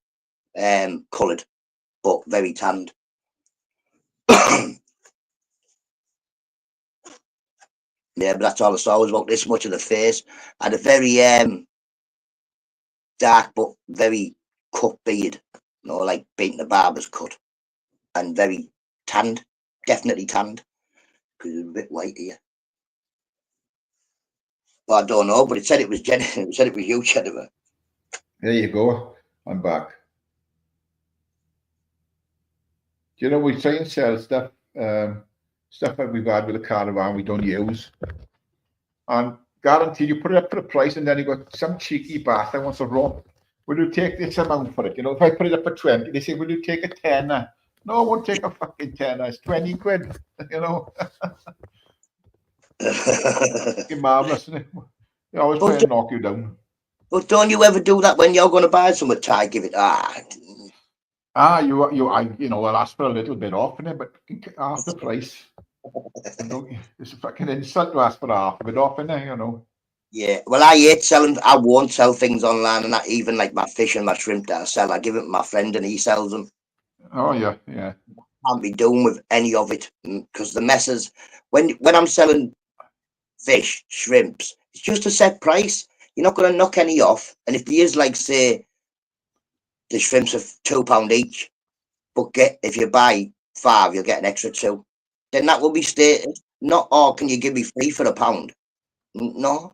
coloured, but very tanned. Yeah, but that's all I saw was about this much of the face. I had a very dark but very cut beard, you know, like beating a barber's cut, and very tanned, definitely tanned, because it was a bit white here. But I don't know, but it said it was Jennifer. It said it was you, Jennifer. There you go. I'm back. You know, we try and sell stuff, stuff that we've had with a caravan we don't use. And guarantee you put it up for a price and then you got some cheeky bastard wants a rope. Will you take this amount for it? You know, if I put it up for 20, they say, will you take a tenner? No, I won't take a fucking tenner. It's 20 quid, you know. It's marvellous, isn't it? They always try and knock you down. But don't you ever do that when you're going to buy something, Ty? Give it, you know, I'll ask for a little bit off, innit? But half the price. It's a fucking insult to ask for half of it off, innit? You know. Yeah, well, I hate selling. I won't sell things online, and not even like my fish and my shrimp that I sell. I give it to my friend, and he sells them. Oh yeah, yeah. Can't be doing with any of it because the messes. When I'm selling fish, shrimps, it's just a set price. You're not going to knock any off. And if there is, like, say, the shrimps are £2 each, but if you buy 5, you'll get an extra 2. Then that will be stated. Not, oh, can you give me 3 for £1? No.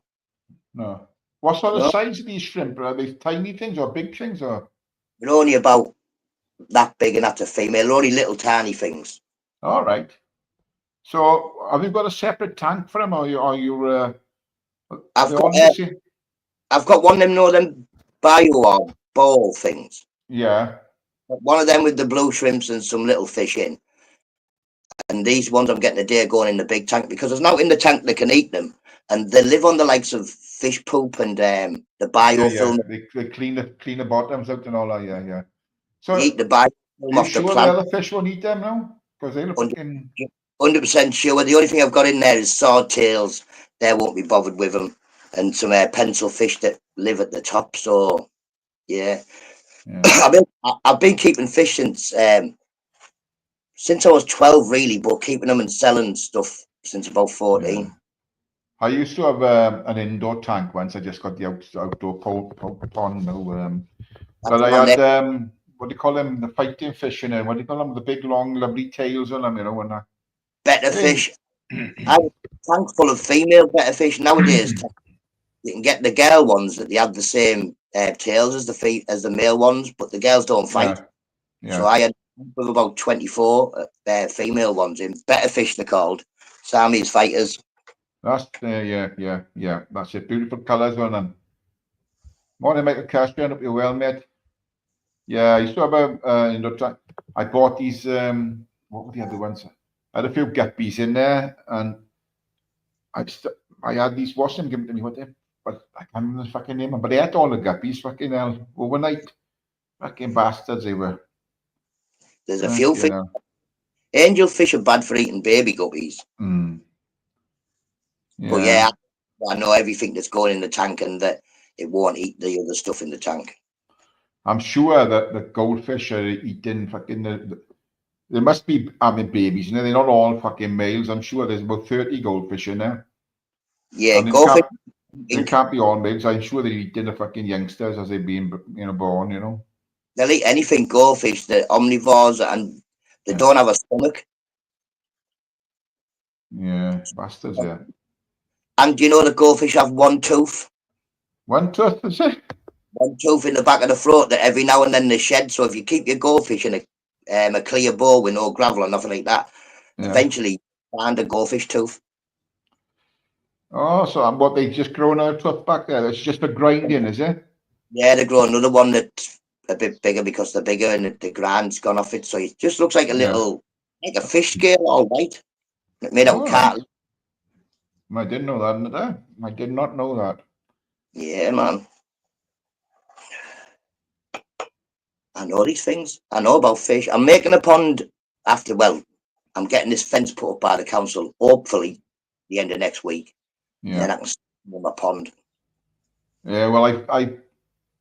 No. What sort of size are these shrimp? Are they tiny things or big things? Or they're only about that big, and that's a female. They're only little tiny things. All right. So have you got a separate tank for them, or you? I've got one of them, them bio or ball things. Yeah. One of them with the blue shrimps and some little fish in. And these ones I'm getting a day going in the big tank because there's now in the tank they can eat them, and they live on the likes of fish poop and the biofilm. Yeah. They clean the bottoms out and all that. Yeah, yeah. So you eat the biofilm off the plant. The other fish won't eat them now because they look 100% sure. The only thing I've got in there is swordtails. They won't be bothered with them, and some pencil fish that live at the top. So yeah. I've been keeping fish since I was 12, really, but keeping them and selling stuff since about 14. Yeah. I used to have an indoor tank once. I just got the outdoor pond now. But I had what do you call them? The fighting fish in it. What do you call them? The big, long, lovely tails on them, you know. And better fish. I was thankful of female better fish. Nowadays, you can get the girl ones that they have the same tails as the male ones, but the girls don't fight. Yeah. So I had about 24 female ones in better fish. They're called Siamese fighters. That's yeah. That's it. Beautiful colours on them. Morning, Michael Caspian. Hope you're well, mate. Yeah, I used to have I bought these. What were the other ones? I had a few guppies in there, and I had these washing given to me. But I can't remember the fucking name. But they ate all the guppies. Fucking hell, overnight. Fucking bastards they were. There's a few fish. Angel fish are bad for eating baby guppies. Mm. But yeah, I know everything that's going in the tank and that it won't eat the other stuff in the tank. I'm sure that the goldfish are eating fucking there must be having babies, you know, they're not all fucking males. I'm sure there's about 30 goldfish in there. Yeah, and goldfish. They can't be all males. I'm sure they're eating the fucking youngsters as they're being, born, you know. They'll eat anything goldfish, they're omnivores, and they don't have a stomach. Yeah, bastards, yeah. And do you know the goldfish have one tooth? One tooth, is it? One tooth in the back of the throat that every now and then they shed. So if you keep your goldfish in a clear bowl with no gravel or nothing like that, eventually you find a goldfish tooth. Oh, so what, they just grown a tooth back there? It's just for grinding, is it? Yeah, they grow another one that's a bit bigger because they're bigger and the grind's gone off it. So it just looks like a little, like a fish scale, all white, made out of cartilage. I didn't know that, did I? I did not know that. Yeah, man. I know these things. I know about fish. I'm making a pond after, well, I'm getting this fence put up by the council, hopefully the end of next week. Yeah. And then I can start my pond. Yeah, well,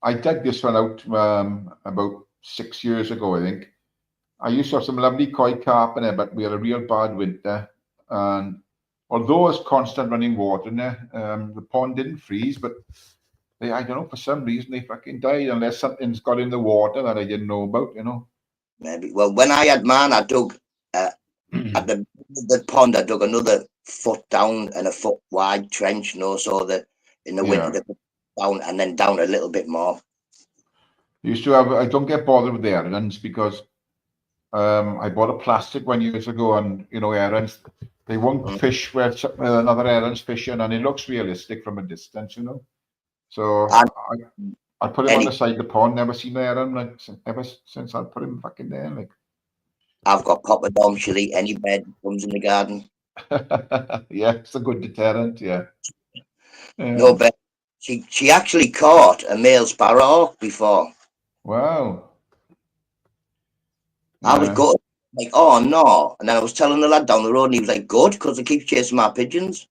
I dug this one out about 6 years ago, I think. I used to have some lovely koi carp in there, but we had a real bad winter. And although it's constant running water in there, the pond didn't freeze, but I don't know, for some reason they fucking died unless something's got in the water that I didn't know about, you know. Maybe. Well, when I had mine, I dug at the pond. I dug another foot down and a foot wide trench, so that in the winter they put down and then down a little bit more. Used to have. I don't get bothered with the herons because I bought a plastic one years ago, and herons, they won't fish where another heron's fishing, and it looks realistic from a distance, you know. So I put him on the side of the pond. Never seen the heron like ever since I put him back in there. Like, I've got poppadom. She'll eat any bed that comes in the garden. Yeah, it's a good deterrent. Yeah. No bed. She actually caught a male sparrowhawk before. Wow. I was good. Like, oh no. And then I was telling the lad down the road and he was like, good, because they keep chasing my pigeons.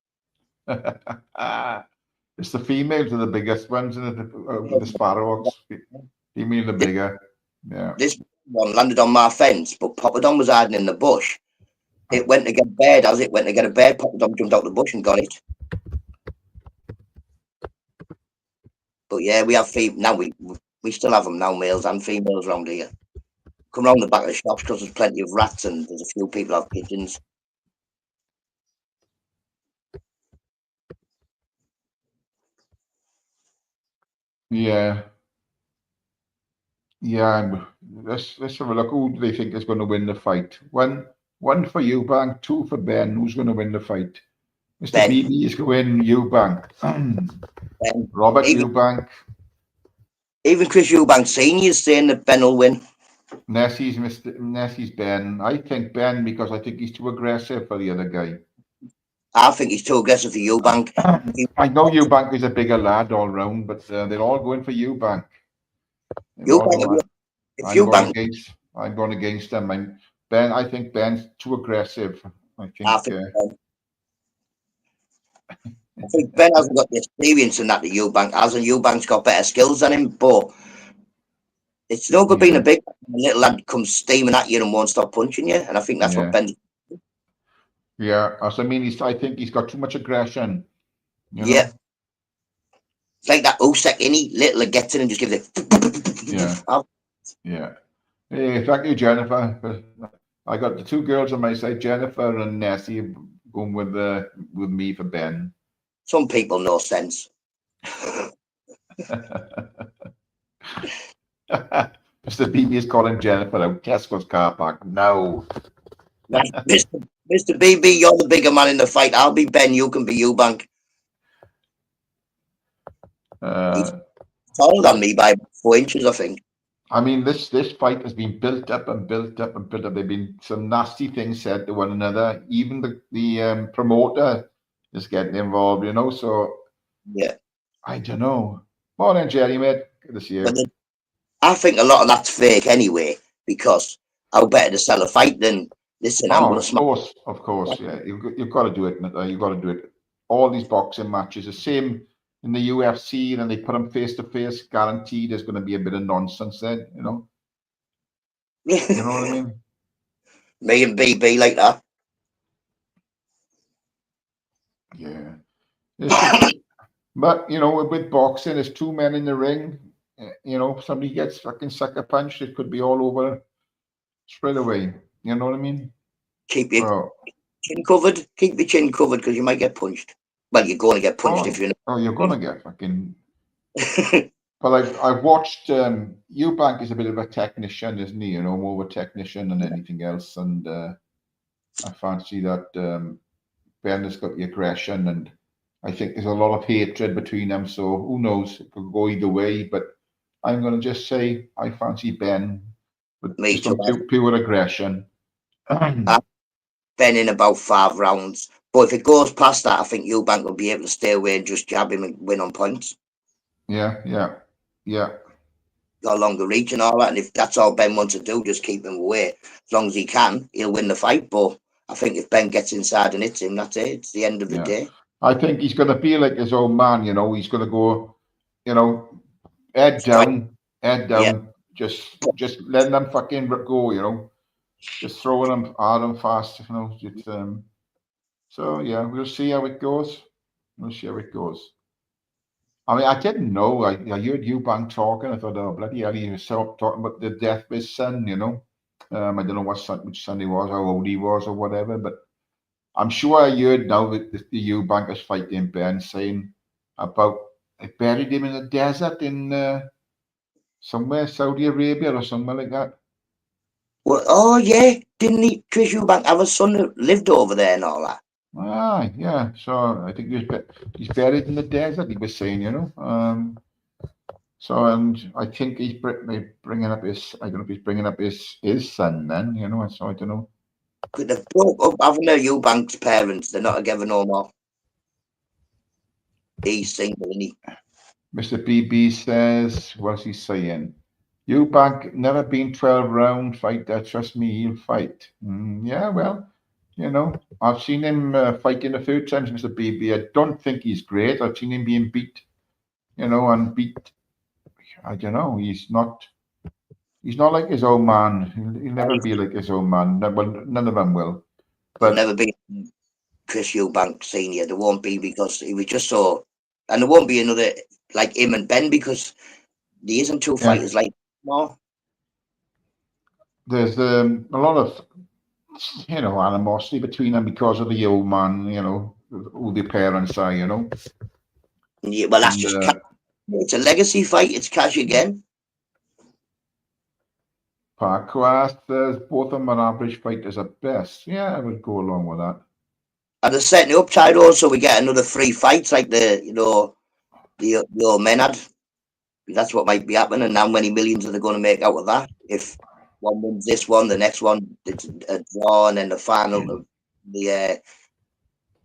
It's the females are the biggest ones, and the sparrowhawks. Female the bigger. Yeah. This one landed on my fence, but poppadom was hiding in the bush. It went to get a bird. As it went to get a bird, poppadom jumped out the bush and got it. But yeah, we have now. We still have them now, males and females around here. Come round the back of the shops because there's plenty of rats and there's a few people have pigeons. Yeah. Yeah. Let's have a look. Who do they think is going to win the fight? One for Eubank, two for Ben. Who's going to win the fight? Mr. BB is going to win Eubank. Robert Eubank. Even Chris Eubank Senior is saying that Ben will win. Nessie's Ben. I think Ben because I think he's too aggressive for the other guy. I think he's too aggressive for Eubank. I know Eubank is a bigger lad all round, but they're all going for Eubank. I'm going against them. I think Ben's too aggressive. I think Ben hasn't got the experience in that Eubank has, and Eubank's got better skills than him, but it's no good being a big little lad comes steaming at you and won't stop punching you. And I think that's what Ben's. Yeah, I think he's got too much aggression. You know? It's like that Usyk little gets in and just gives it. Yeah. Hey, thank you, Jennifer. I got the two girls on my side, Jennifer and Nessie, going with me for Ben. Some people no sense. Mr. BB is calling Jennifer out. Tesco's car park. No. Mr. BB, you're the bigger man in the fight. I'll be Ben. You can be Eubank. He's taller than me by 4 inches, I think. I mean, this fight has been built up and built up and built up. There've been some nasty things said to one another. Even the promoter is getting involved, you know. So Yeah. I don't know. Morning, Jerry, mate. Good to see you. But I think a lot of that's fake anyway, because how better to sell a fight than listen, I'm Oh, gonna smack. of course, yeah. You've got to do it. You've got to do it. All these boxing matches, the same in the UFC, and they put them face to face. Guaranteed, there's going to be a bit of nonsense then. You know. You know what I mean? Me and BB like that. Yeah. It's just, but you know, with boxing, there's two men in the ring. You know, if somebody gets fucking sucker punched, it could be all over straight away. You know what I mean? Keep your So, chin covered. Keep your chin covered because you might get punched. Well, you're going to get punched if oh, you're oh, you're gonna get fucking. not. But I've watched. Eubank is a bit of a technician, isn't he? You know, more of a technician than anything else, and I fancy that Ben has got the aggression, and I think there's a lot of hatred between them. So who knows? It could go either way. But I'm going to just say I fancy Ben, but Me just too. on pure aggression. I've been in about 5 rounds. But if it goes past that, I think Eubank will be able to stay away and just jab him and win on points. Yeah. Got a longer reach and all that. And if that's all Ben wants to do, just keep him away. As long as he can, he'll win the fight. But I think if Ben gets inside and hits him, that's it. It's the end of the Yeah. day. I think he's going to be like his old man, you know. He's going to go, you know, head down, Yeah. just letting them fucking go, you know, just throwing them hard and fast, you know. It's, so yeah, we'll see how it goes. We'll see how it goes. I mean, I didn't know. I heard Eubank talking. I thought, oh bloody hell, he was talking about the death of his son, you know. I don't know which son he was, how old he was, or whatever, but I'm sure I heard now that the Eubank is fighting Ben saying about I buried him in the desert in somewhere, Saudi Arabia or somewhere like that. Well, oh, yeah. Didn't he, Chris Eubank, have a son who lived over there and all that? Ah, yeah. So I think he's buried in the desert. He was saying, you know. So and I think he's bringing up his. I don't know if he's bringing up his son then. You know. So I don't know. Could have broke up, haven't they, Eubank's parents? They're not together no more. He's single, and he. Mr. BB says, what's he saying? Eubank never been 12 round fighter. Trust me, he'll fight. Yeah, well, you know, I've seen him fighting a few times, Mr. BB. I don't think he's great. I've seen him being beat, you know, and beat. I don't know. He's not. He's not like his old man. He'll never be like his old man. Well, none of them will. There'll But never be Chris Eubank Senior. There won't be because he was just so, and there won't be another like him and Ben because there isn't two yeah, fighters like no. there's a lot of animosity between them because of the old man. You know who the parents are. You know, Yeah, well, that's and just it's a legacy fight. It's cash again. Parquast says both of them are average fighters at best. Yeah, I would go along with that. And they're setting it up, Tyro, so we get another 3 fights like the old men had. That's what might be happening. And how many millions are they going to make out of that? If one wins this one, the next one it's a draw, and then the final, yeah,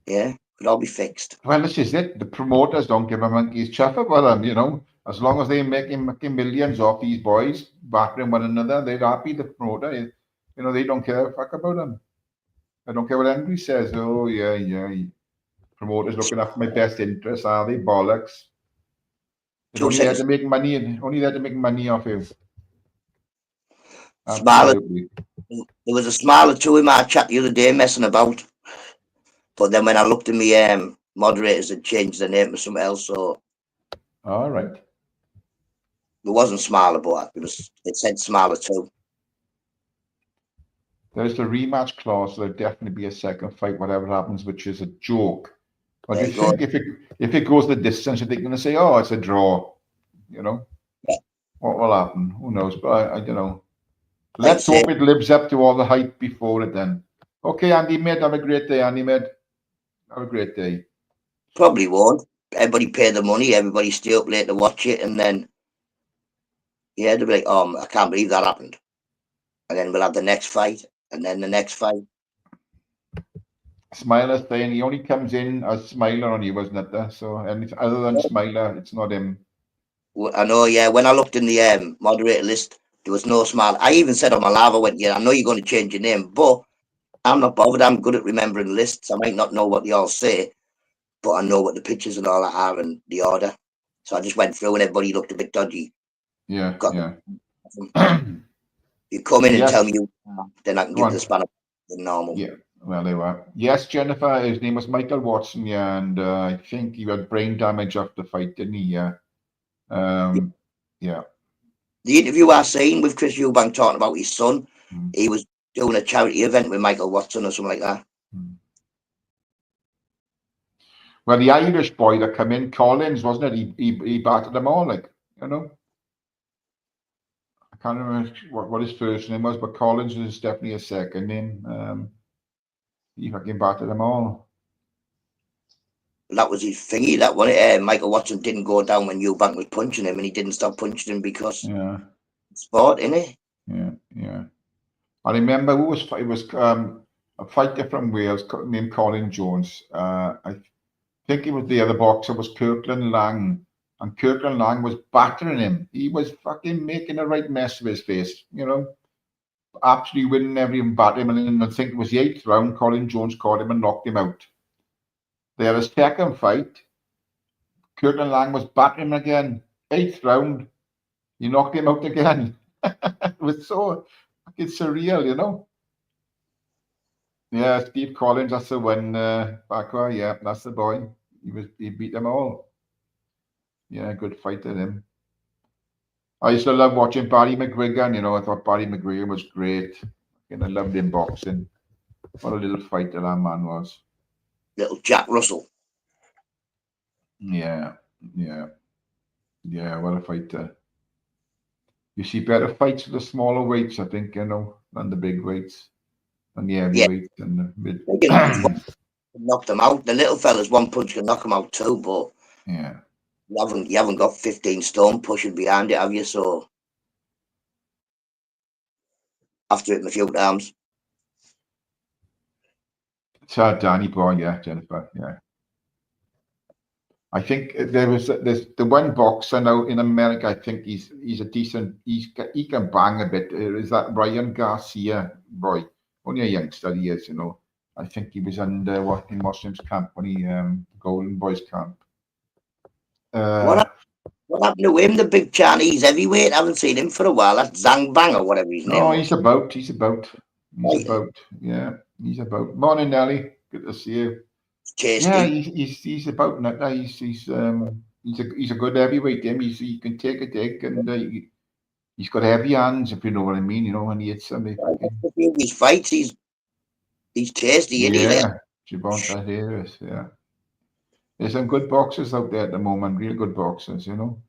could all be fixed. Well, this is it. The promoters don't give a monkey's chuff about them, you know. As long as they're making millions off these boys, battering one another, they're happy. The promoter, you know, they don't care a fuck about them. I don't care what anybody says. Oh, yeah. Promoters looking after my best interests, are they? Bollocks. They're 2 only there seconds. to make money, only there to make money off you. Smile. Absolutely. There was a smile or two in my chat the other day messing about. But then when I looked in my moderators had changed the name to something else, so All right. it wasn't Smiler, but it said Smiler too. There's the rematch clause. So there'll definitely be a second fight, whatever happens, which is a joke. But There you you go. think if it goes the distance, they're going to say, "Oh, it's a draw," you know? Yeah. What will happen? Who knows? But I don't know. Like I Let's say, hope it lives up to all the hype before it. Then. Okay, Andy Mid. Have a great day, Andy Mid. Have a great day. probably won't. Everybody pay the money, everybody stay up late to watch it, and then yeah, they'll be like, "Oh, I can't believe that happened." And then we'll have the next fight, and then the next fight. Smiler saying he only comes in as Smiler on you, wasn't it? So, and other than Smiler, it's not him. I know, yeah. When I looked in the moderator list, there was no smile. I even said on my live, I went, yeah, I know you're going to change your name, but I'm not bothered. I'm good at remembering lists. I might not know what they all say, but I know what the pictures and all that are and the order. So I just went through and everybody looked a bit dodgy. Yeah, Got yeah. you come in and tell Yes, me then I can go give the on. spanner than normal. Yeah, well, they were. Yes, Jennifer, his name was Michael Watson, yeah, and I think he had brain damage after the fight, didn't he? Yeah. Yeah. The interview I seen with Chris Eubank talking about his son, Mm. he was doing a charity event with Michael Watson or something like that. Mm. Well, the Irish boy that come in, Collins, wasn't it? He battered them all, like, you know. I can't remember what his first name was, but Collins is definitely a second name. He fucking battered them all. That was his thingy. That one, Michael Watson didn't go down when Eubank was punching him, and he didn't stop punching him because Yeah, sport, innit? yeah, yeah. I remember who was it was a fighter from Wales named Colin Jones. I think he was the other boxer was Kirkland Lang, and Kirkland Lang was battering him. He was fucking making a right mess of his face, you know, absolutely winning every bat him. And then I think it was the 8th round. Colin Jones caught him and knocked him out. They had a second fight. Kirkland Lang was battering him again. 8th round, he knocked him out again. It was so fucking surreal, you know. Yeah, Steve Collins, that's the one, Bakwa, yeah, that's the boy. He beat them all. Yeah, good fighter, him. I used to love watching Barry McGregor, you know, I thought Barry McGregor was great. And I loved him boxing. What a little fighter that man was. Little Jack Russell. Yeah, yeah, yeah, what a fighter. You see better fights with the smaller weights, I think, you know, than the big weights, than the Yeah, heavyweights and the mid. they can knock them out. The little fellas, one punch can knock them out too, but Yeah. you haven't got 15 stone pushing behind it, have you? So after it in a few times. It's Danny boy, yeah, Jennifer, yeah. I think there's the one boxer now in America. I think he's a decent. He can bang a bit. Is that Ryan Garcia boy? Only a youngster he is, you know. I think he was under in Muslim's camp when he Golden Boys camp. What Uh, what happened to him? The big Chinese heavyweight. I haven't seen him for a while. That's Zhang Bang or whatever his name no, was. Right. yeah, he's about. Morning, Nelly. Good to see you. Yeah, Tasty. he's about that. He's a good heavyweight. Him, he can take a dig and he's got heavy hands, if you know what I mean. You know, when he hits somebody, fucking A few of his fights, he's tasty, isn't he? Like, yeah. Gibraltar here is yeah. There's some good boxers out there at the moment. Real good boxers, you know.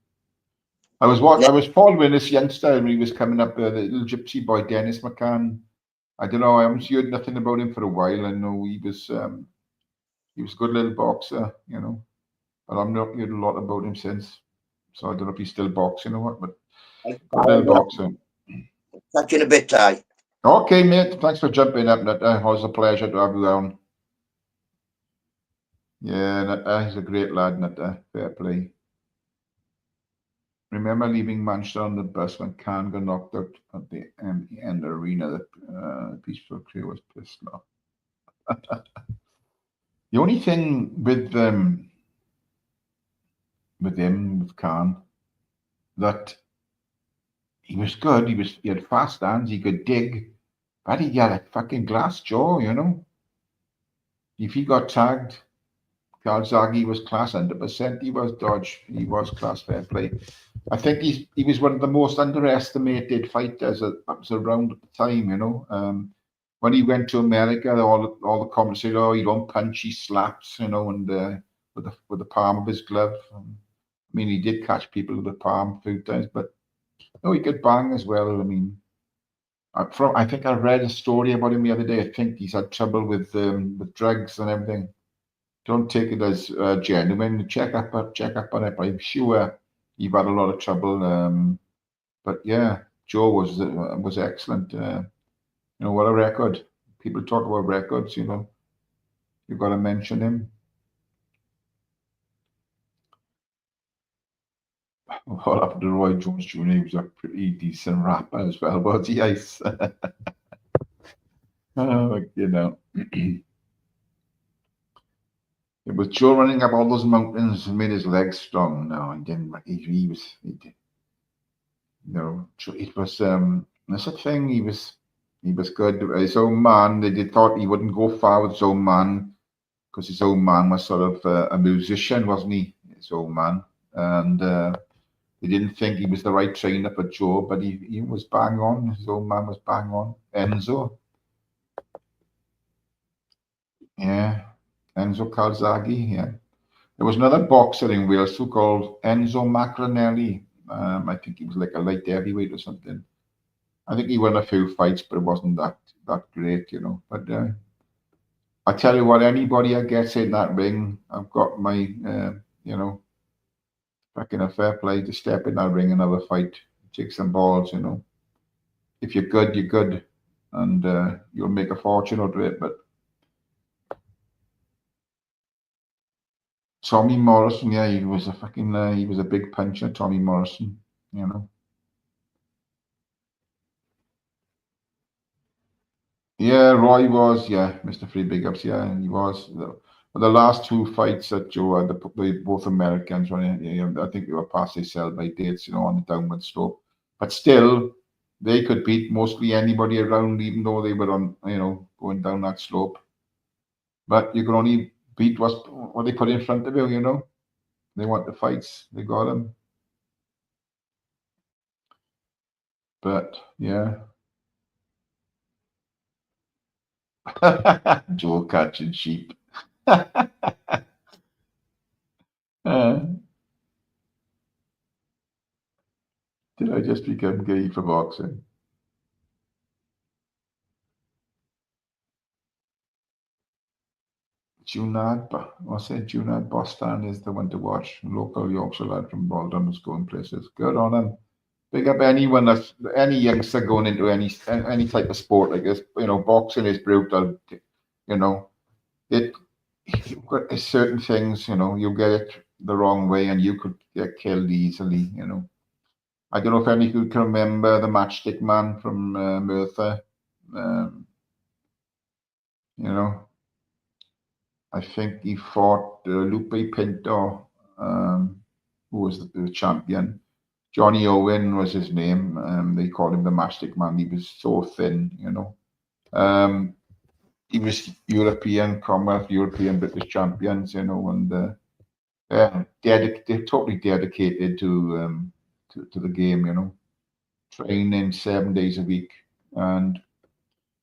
I was following this youngster when he was coming up, the little gypsy boy Dennis McCann. I don't know. I haven't heard nothing about him for a while. I know he was a good little boxer, you know. But I've not heard a lot about him since. So I don't know if he's still boxing or what, but good little boxer. catch you in a bit, Ty. Okay, mate. Thanks for jumping up, Netta. It was a pleasure to have you on. Yeah, Netta, he's a great lad, Netta. Fair play. Remember leaving Manchester on the bus when Khan got knocked out at the end arena. The peaceful crew was pissed off. The only thing with Khan, that he was good. He had fast hands. He could dig, but he had a fucking glass jaw. You know, if he got tagged, Calzaghe was class 100%. He was Dodge. He was class, fair play. I think he was one of the most underestimated fighters that was around at the time. You know, when he went to America, all the comments said, "Oh, he don't punch, he slaps," you know, and with the palm of his glove. I mean, he did catch people with the palm a few times, but no, he could bang as well. I mean, I think I read a story about him the other day. I think he's had trouble with drugs and everything. Don't take it as genuine. Check up on it. But I'm sure you've had a lot of trouble. But yeah, Joe was excellent. You know, what a record. People talk about records. You know, You've got to mention him. What happened to Roy Jones Jr.? He was a pretty decent rapper as well, was he? Ice. Oh, you know. It was Joe running up all those mountains and made his legs strong. No, he didn't. He was, it was, that's the thing. He was good. His own man, they thought he wouldn't go far with his own man because his own man was sort of a musician, wasn't he? His own man. And they didn't think he was the right trainer for Joe, but he was bang on. His own man was bang on. Enzo. Yeah. Enzo Calzaghe, yeah. There was another boxer in Wales who called Enzo Macronelli. I think he was like a light heavyweight or something. I think he won a few fights, but it wasn't that great, you know. But I tell you what, anybody that gets in that ring, I've got my, you know, fucking a fair play to step in that ring and have a fight, take some balls, you know. If you're good, you're good, and you'll make a fortune out of it. But Tommy Morrison, yeah, he was a big puncher, Tommy Morrison, you know. Yeah, Roy was, yeah, Mr. Free Big Ups, yeah, he was. The last two fights that Joe had, both Americans, I think they were past their sell-by dates, you know, on the downward slope. But still, they could beat mostly anybody around, even though they were on, you know, going down that slope. But you can only beat what they put in front of you, you know. They want the fights, they got them. But yeah, Joe catching sheep. Uh, did I just become gay for boxing? Junad Boston is the one to watch. Local Yorkshire lad from Baldwin was going places. Good on him. Big up anyone that's any youngster going into any type of sport like this. You know, boxing is brutal. You know, it certain things. You know, you get it the wrong way and you could get killed easily. You know, I don't know if any of you can remember the matchstick man from Merthyr. Um, you know, I think he fought Lupe Pinto, who was the champion. Johnny Owen was his name. They called him the Mastic Man. He was so thin, you know. He was European, Commonwealth, European, British champions, you know, and they're totally dedicated to the game, you know. Training 7 days a week, and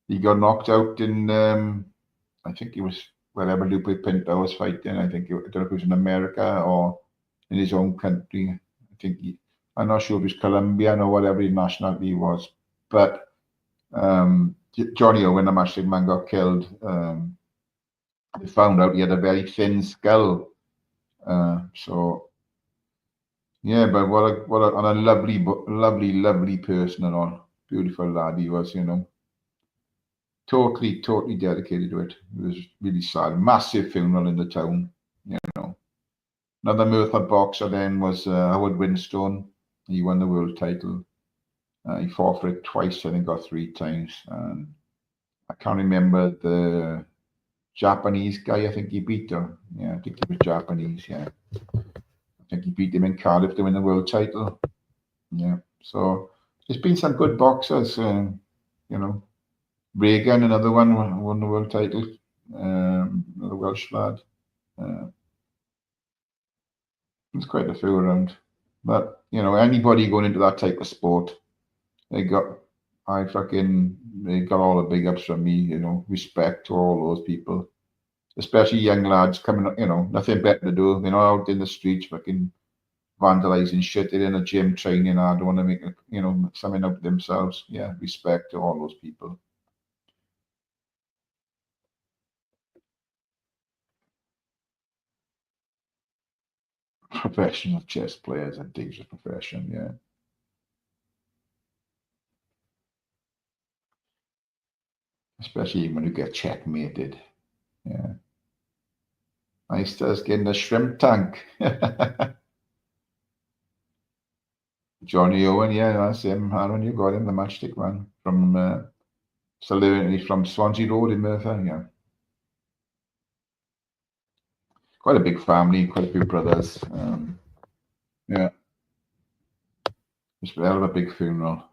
he got knocked out in I think it was wherever Lupe Pinto was fighting. I don't know if it was in America or in his own country. I'm not sure if it was Colombian or whatever his nationality was. But Johnny Owen, the Master Man, got killed. They found out he had a very thin skull. So yeah, but and a lovely person and all. Beautiful lad he was, you know. Totally dedicated to it. It was really sad. Massive funeral in the town, you know. Another Merthyr boxer then was Howard Winstone. He won the world title. He fought for it twice, I think, or three times. And I can't remember the Japanese guy. I think he beat him. Yeah, I think he was Japanese. Yeah, I think he beat him in Cardiff to win the world title. Yeah. So there's been some good boxers. You know, Reagan, another one, won the world title. Another Welsh lad. There's quite a few around. But you know, anybody going into that type of sport, they got they got all the big ups from me, you know, respect to all those people. Especially young lads coming up, you know, nothing better to do. They're not out in the streets fucking vandalizing shit. They're in a gym training hard, don't want to make you know, something out of themselves. Yeah, respect to all those people. Professional chess players, a dangerous profession, yeah. Especially when you get checkmated. Yeah. I still getting the shrimp tank. Johnny Owen, yeah, that's him. Aaron, you got him, the matchstick man from he's from Swansea Road in Merthyr, yeah. Quite a big family, quite a few brothers. Yeah, it's a hell of a big funeral.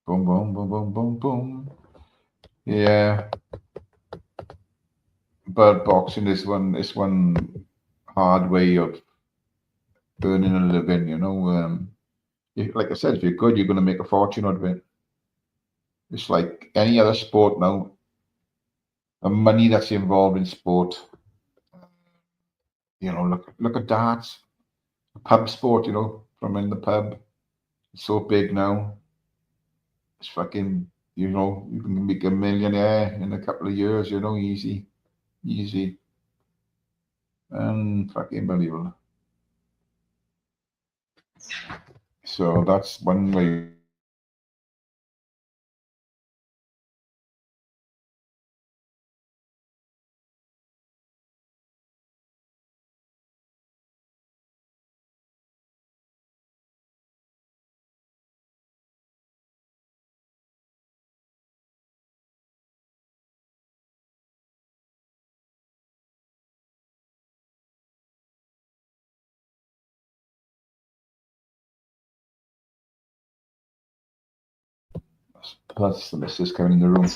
Boom, boom, boom, boom, boom, boom. Yeah, but boxing is one hard way of earning a living. You know, like I said, if you're good, you're going to make a fortune out of it. It's like any other sport now. The money that's involved in sport. You know, look at darts, pub sport. You know, from in the pub, it's so big now. It's fucking. You know, you can make a millionaire in a couple of years. You know, easy, easy, and fucking unbelievable. So that's one way. Plus the missus coming in the room.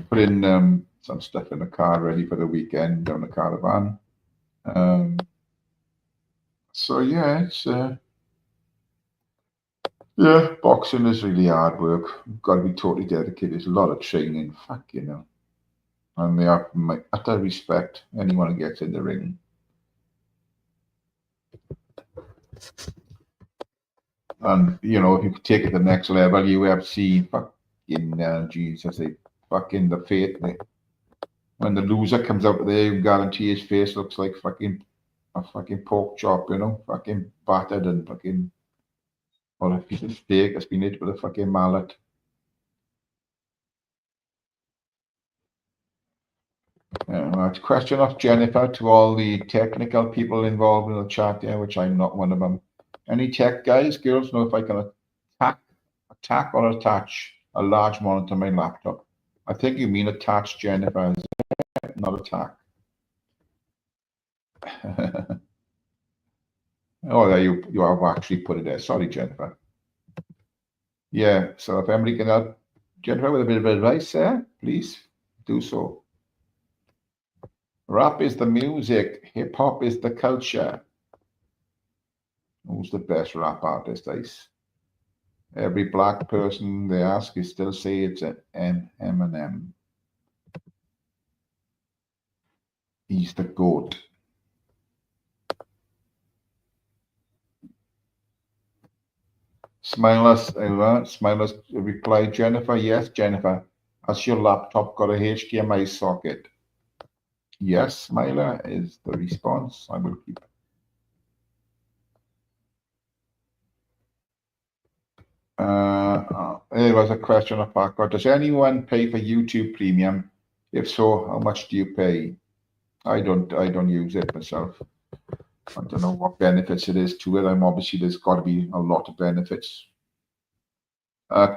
Put in some stuff in the car ready for the weekend down the caravan. So yeah, it's yeah, boxing is really hard work. You've got to be totally dedicated. There's a lot of training. Fuck, you know. And they have my utter respect. Anyone who gets in the ring. And you know, if you take it to the next level, UFC, fucking Jesus, they fucking the fate. When the loser comes out there, you guarantee his face looks like fucking a fucking pork chop, you know, fucking battered and fucking, or a piece of steak that's been hit with a fucking mallet. Right. Question of Jennifer to all the technical people involved in the chat here, which I'm not one of them. Any tech guys, girls, know if I can attack or attach a large monitor to my laptop? I think you mean attach, Jennifer, not attack. Oh, there you have actually put it there. Sorry, Jennifer. Yeah, so if anybody can help Jennifer with a bit of advice there, please do so. Rap is the music, hip hop is the culture. Who's the best rap artist, Ice? Every black person they ask, you still say it's an Eminem. He's the GOAT. Smilers replied, Jennifer, yes, Jennifer. Has your laptop got a HDMI socket? Yes, Smiler is the response. I will keep. There was a question of Paco. Does anyone pay for YouTube Premium? If so, how much do you pay? I don't use it myself. I don't know what benefits it is to it. Obviously there's got to be a lot of benefits.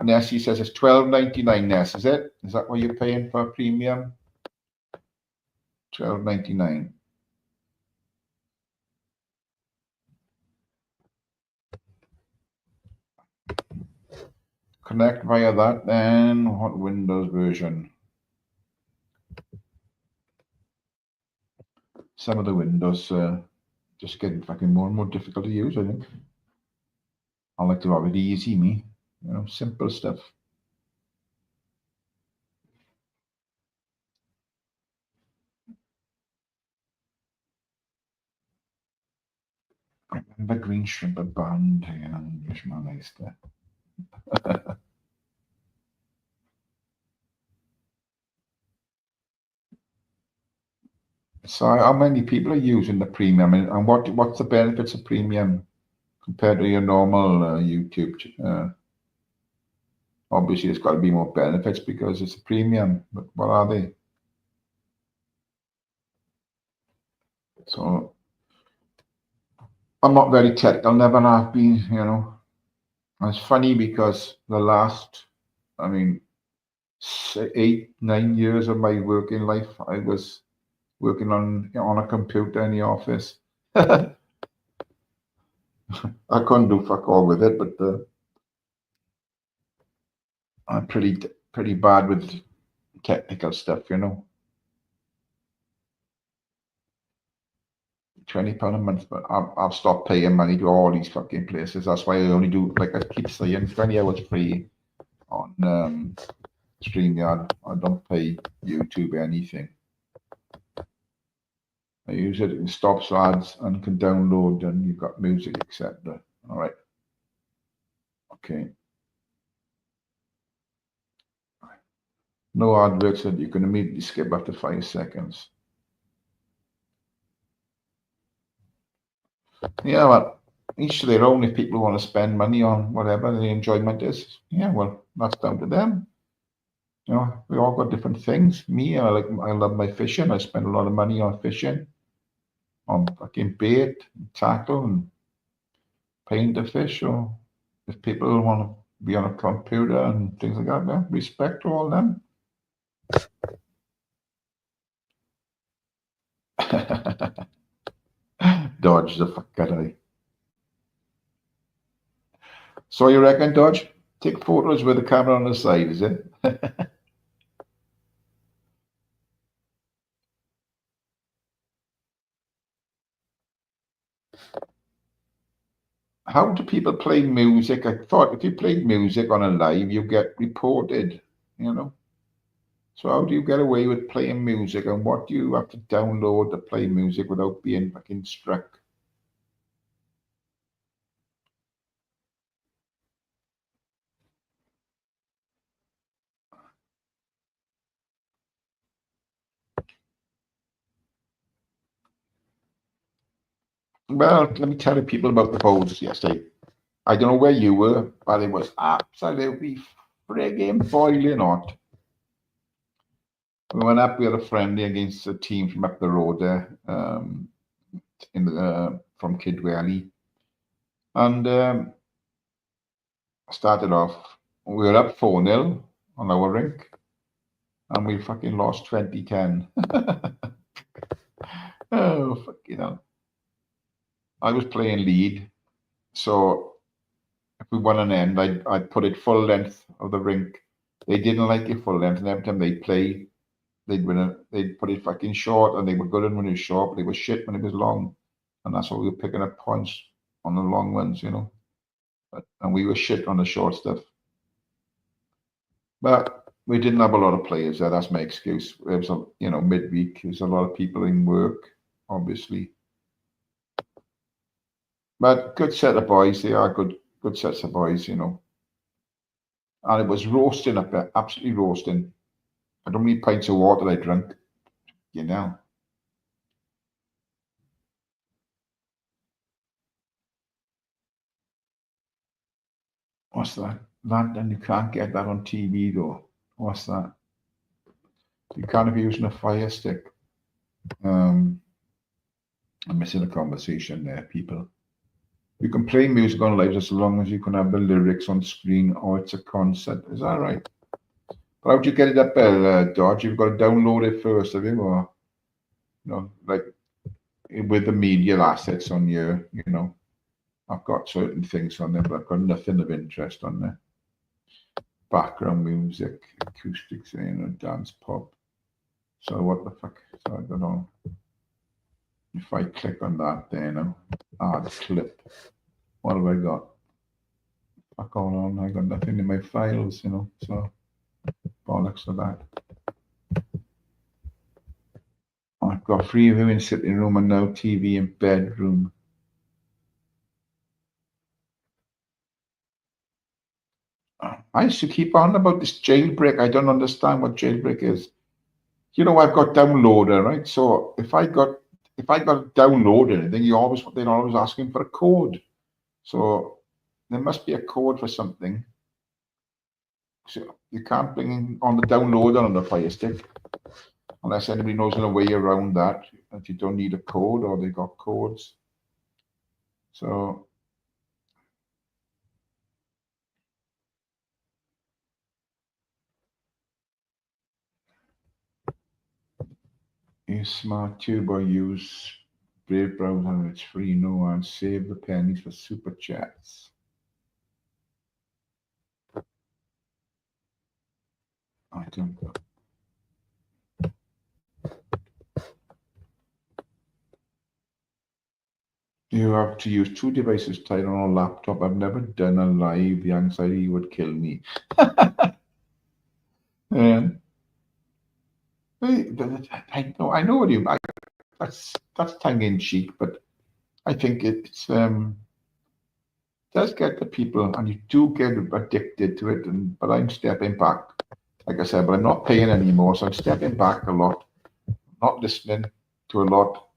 Nessie says it's $12.99. Ness, is it? Is that what you're paying for premium? $12.99. Connect via that then. What Windows version? Some of the Windows just getting fucking more and more difficult to use, I think. I like to have it easy, me. You know, simple stuff. The green shrimp band, Englishman is there. So how many people are using the premium and what's the benefits of premium compared to your normal YouTube? Obviously, there's got to be more benefits because it's a premium, but what are they? So I'm not very technical, never have been, you know. And it's funny because the last, I mean, 8, 9 years of my working life, I was working on a computer in the office. I couldn't do fuck all with it, but I'm pretty bad with technical stuff, you know. £20 a month, but I've stopped paying money to all these fucking places. That's why I only do, like I keep saying, 20 hours free on StreamYard. I don't pay YouTube anything. I use it, it stops ads and can download, and you've got music, etc. All right. Okay. No adverts that you can immediately skip after 5 seconds. Yeah, well, each to their own. If people want to spend money on whatever the enjoyment is, yeah, well, that's down to them. You know, we all got different things. Me, I love my fishing. I spend a lot of money on fishing, on fucking bait, and tackle, and paying the fish. Or if people want to be on a computer and things like that, yeah, respect to all them. Dodge the fuck out of. So you reckon, Dodge? Take photos with the camera on the side, is it? How do people play music? I thought if you played music on a live, you get reported, you know. So how do you get away with playing music, and what do you have to download to play music without being fucking struck? Well, let me tell you people about the polls yesterday. I don't know where you were, but it was absolutely frigging boiling hot. We went up, we had a friendly against a team from up the road there, from Kidwelly. And started off, we were up 4-0 on our rink, and we fucking lost 20-10. Oh, fucking hell. I was playing lead, so if we won an end, I'd put it full length of the rink. They didn't like it full length, and every time they'd play, they'd put it fucking short, and they were good when it was short, but they were shit when it was long. And that's why we were picking up points on the long ones, you know. And we were shit on the short stuff. But we didn't have a lot of players there. That's my excuse. It was, you know, midweek. There's a lot of people in work, obviously. But good set of boys. They are good sets of boys, you know. And it was roasting up there, absolutely roasting. I don't many pints of water I drank, you know. What's that? That, and you can't get that on TV though. What's that? You can't be using a fire stick. I'm missing a conversation there, people. You can play music on live as long as you can have the lyrics on screen or it's a concert. Is that right? But how'd you get it up there, Dodge? You've got to download it first, have you? Or, you know, like with the media assets on your, you know, I've got certain things on there, but I've got nothing of interest on there. Background music, acoustics, you know, dance pop. So what the fuck? So I don't know. If I click on that there, you know, add clip. What have I got? Fuck all on. I got nothing in my files, you know. So bollocks of that. I've got free viewing sitting room and no TV in bedroom. I used to keep on about this jailbreak. I don't understand what jailbreak is. You know, I've got downloader, right? So if I got to download anything, they're always asking for a code. So there must be a code for something So you can't bring on the downloader on the Fire Stick unless anybody knows a way around that. That you don't need a code, or they got codes. So use Smart Tube or use Brave browser. It's free. No, and save the pennies for super chats. I don't know. You have to use 2 devices tied on a laptop. I've never done a live. The anxiety would kill me. And I know what you. That's tongue in cheek, but I think it's does get the people, and you do get addicted to it. But I'm stepping back, like I said. But I'm not paying anymore, so I'm stepping back a lot. Not listening to a lot.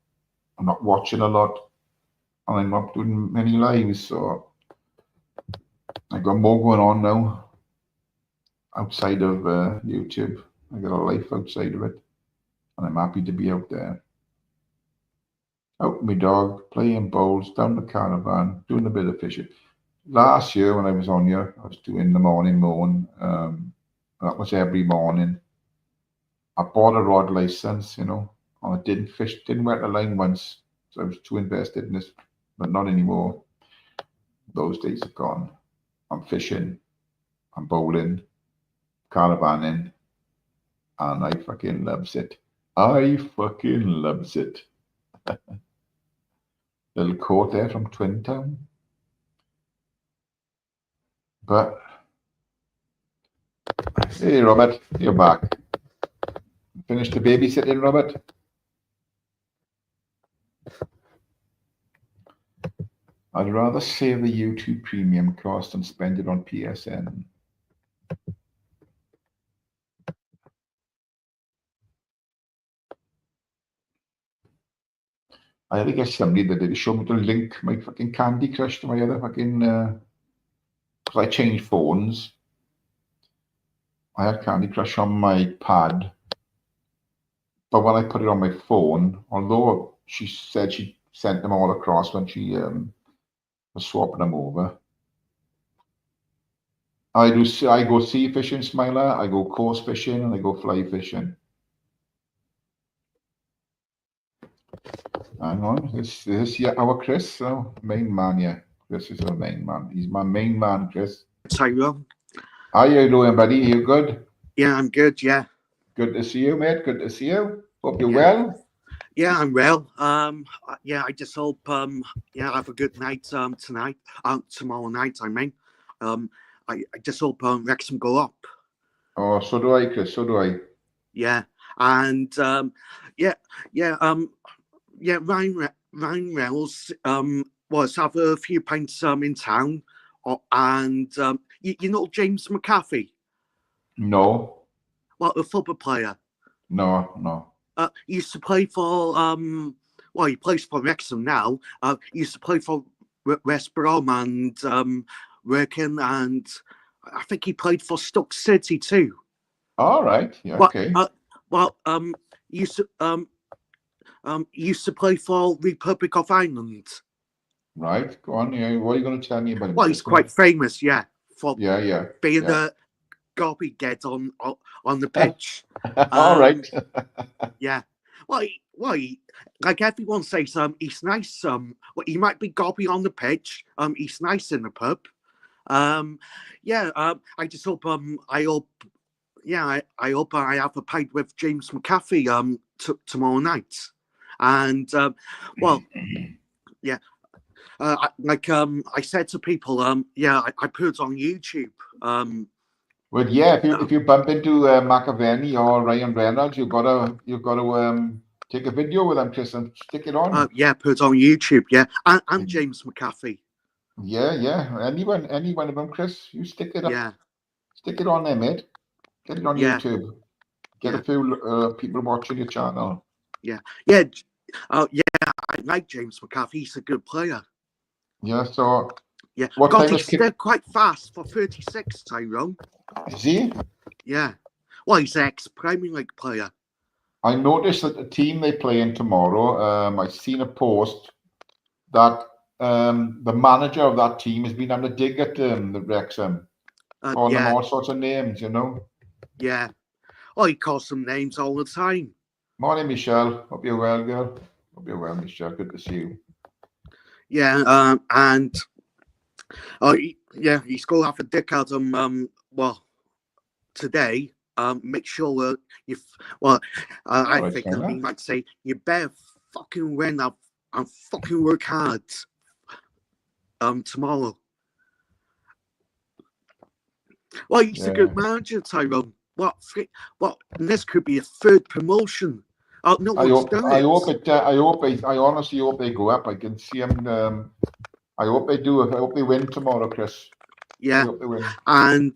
I'm not watching a lot. And I'm not doing many lives, so I got more going on now outside of YouTube. I got a life outside of it, and I'm happy to be out there. Out with my dog, playing bowls, down the caravan, doing a bit of fishing. Last year when I was on here, I was doing the morning mowing. That was every morning. I bought a rod license, and I didn't wet the line once, so I was too invested in this, but not anymore. Those days are gone. I'm fishing, I'm bowling, caravanning, and I fucking loves it. I fucking loves it. Little quote there from Twin Town. But hey, Robert, you're back. Finished the babysitting, Robert? I'd rather save the YouTube premium cost and spend it on PSN. I had to get somebody that did show me to link my fucking Candy Crush to my other fucking, because I changed phones. I had Candy Crush on my pad, but when I put it on my phone, although she said she sent them all across when she was swapping them over, I go sea fishing, Smiler, I go coast fishing, and I go fly fishing. Hang on, this our Chris, main man, yeah. Chris is our main man. He's my main man, Chris. Tyrone. How you doing, buddy? You good? Yeah, I'm good. Yeah. Good to see you, mate. Good to see you. Hope you're Yeah. well. Yeah, I'm well. Yeah, I just hope have a good night tonight. Tomorrow night, I mean. I just hope Wrexham go up. Oh, so do I, Chris. So do I. Yeah, and Ryan Reynolds was have a few pints in town, and you know James McCaffey. No. Well, a football player. No. He used to play for well, he plays for Wrexham now. He used to play for West Brom and Wrexham, and I think he played for Stoke City too. All right. Yeah, okay. He used to play for Republic of Ireland. Right. Go on. Yeah. What are you going to tell me about him? Well, he's quite famous, yeah, for being a gobby get on the pitch. All right. Yeah. Well, like everyone says, he's nice. Well, he might be gobby on the pitch. He's nice in the pub. I just hope. I hope I have a pint with James McCaffey tomorrow night. And I said to people, I put it on YouTube. Well, yeah, if you bump into McAvenny or Ryan Reynolds, you've got to take a video with them, Chris, and stick it on. Put it on YouTube, and James McCaffey. Yeah. Any one of them, Chris, you stick it up. Yeah. Stick it on there, mate. Get it on YouTube. Get a few people watching your channel. I like James McCaffey. He's a good player. Yeah, so Yeah. What God, time is he's still quite fast for 36, Tyrone. Is he? Yeah. Well, he's an ex-Premier League player. I noticed that the team they play in tomorrow, I seen a post that the manager of that team has been having a dig at the Wrexham, calling them Yeah. all sorts of names, you know. Yeah. Oh, he calls them names all the time. Morning, Michelle. Hope you're well, girl. Hope you're well, Michelle. Good to see you. Yeah. And he's going to have a dig at them. Well, today. Make sure I right, think Skylar. he might say you better fucking win up and fucking work hard. Tomorrow. Well, he's a good manager, Tyrone. What? This could be a third promotion. Oh, no one's done it. I honestly hope they go up. I can see them. I hope they do. I hope they win tomorrow, Chris. Yeah. I hope they win. And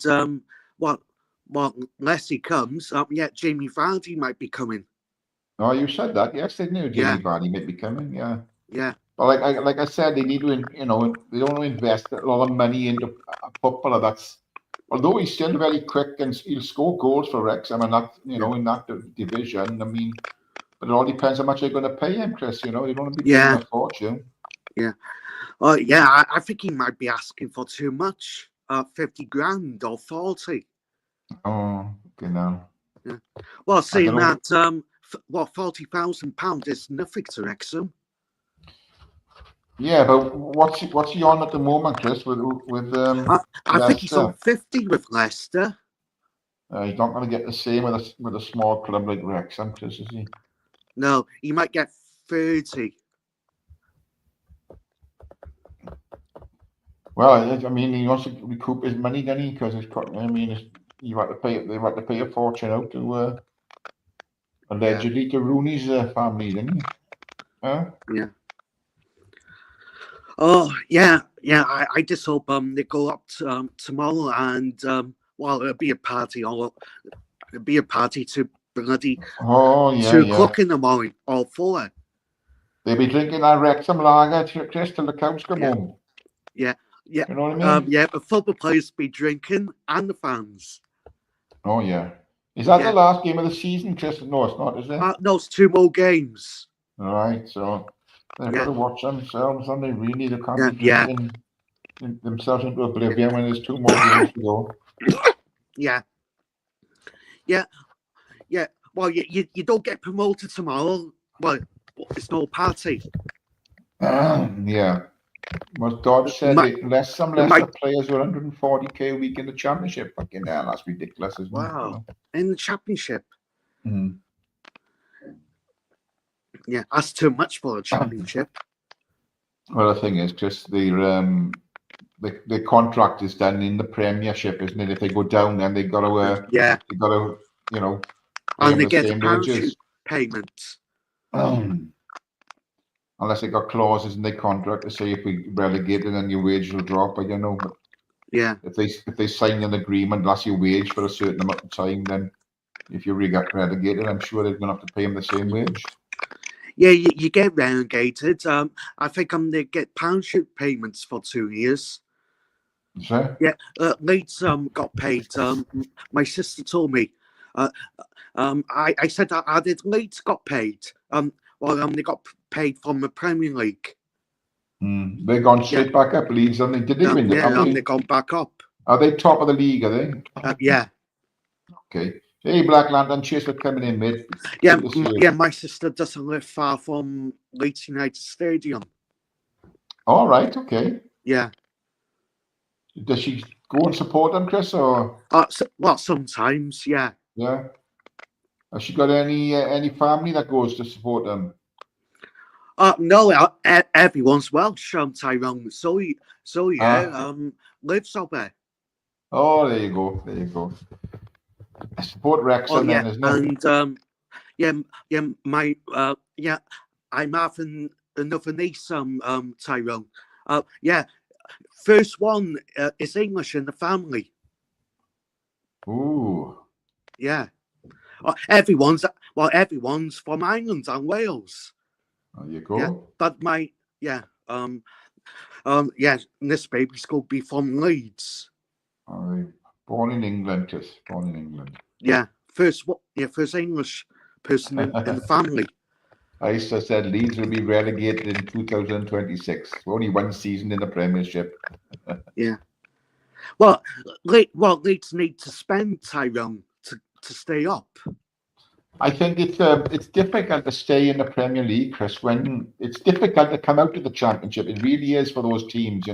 well, unless he comes, Jamie Vardy might be coming. Oh, you said that. Yes, they knew Jamie Vardy might be coming. Yeah. Yeah. But like I said, they need to, they don't want to invest a lot of money into a footballer that's, although he's still very quick and he'll score goals for Wrexham and that, in that division. I mean, but it all depends how much they're going to pay him, Chris. They don't want to be paying a fortune. Yeah. I think he might be asking for too much. 50 grand or 40. Oh, okay now. Yeah. Well, saying that, £40,000 is nothing to Wrexham. Yeah, but what's he on at the moment, Chris? With I think he's on 50 with Leicester. He's not going to get the same with a small club like Wrexham, Chris, is he? No, he might get 30. Well, I mean, he wants to recoup his money, doesn't he? Because you have to pay. They have to pay a fortune out to allegedly to Rooney's family, didn't he? Huh? Yeah. Oh yeah. I just hope they go up tomorrow and it'll be a party to bloody 2 o'clock in the morning or 4. They'll be drinking that Wrexham lager, Chris, till the cows come home. Yeah. You know what I mean? The football players be drinking and the fans. Oh yeah. Is that the last game of the season, Chris? No, it's not, is it? No, it's 2 more games. All right, so they've got to watch themselves, and they really can't be drinking themselves into oblivion when there's 2 more games to go. Yeah. Well, you don't get promoted tomorrow. Well, it's no party. Yeah. Well, Dodge said some Leicester players were 140k a week in the championship. Fucking hell, that's ridiculous, isn't it? Wow. In the championship. Mm-hmm. Yeah, that's too much for a championship. Well, the thing is, Chris, the contract is done in the Premiership, isn't it? If they go down, then they got to they got to and they get the parachute payments. Unless they got clauses in their contract to say if we relegated, then your wage will drop. I don't know, but if they sign an agreement, that's your wage for a certain amount of time, then if you really got relegated, I'm sure they're going to have to pay them the same wage. Yeah, you get relegated. I think they get parachute payments for 2 years. Sure. Yeah, Leeds got paid. My sister told me. I said I did. Leeds got paid. They got paid from the Premier League. They've gone straight back up, Leeds, and did they win? They've gone back up. Are they top of the league? Are they? Yeah. Okay. Hey, Black Lantern, cheers for coming in, mate. Yeah. My sister doesn't live far from Leeds United Stadium. All right. Okay. Yeah. Does she go and support them, Chris, or? Sometimes, yeah. Yeah. Has she got any family that goes to support them? No, everyone's Welsh. Tyrone, so lives up there. Oh, there you go. I support Wrexham, then, isn't it? And I'm having another niece, Tyrone. First one is English in the family. Ooh. Yeah. Everyone's from Ireland and Wales. There you go. Yeah, but Yeah, and this baby's going to be from Leeds. All right. Born in England, Chris. Born in England. Yeah, first English person in the family. I used to said Leeds will be relegated in 2026. Only one season in the Premiership. Yeah. Well, Leeds need to spend, Tyrone, to stay up. I think it's difficult to stay in the Premier League, Chris. When it's difficult to come out of the Championship, it really is for those teams.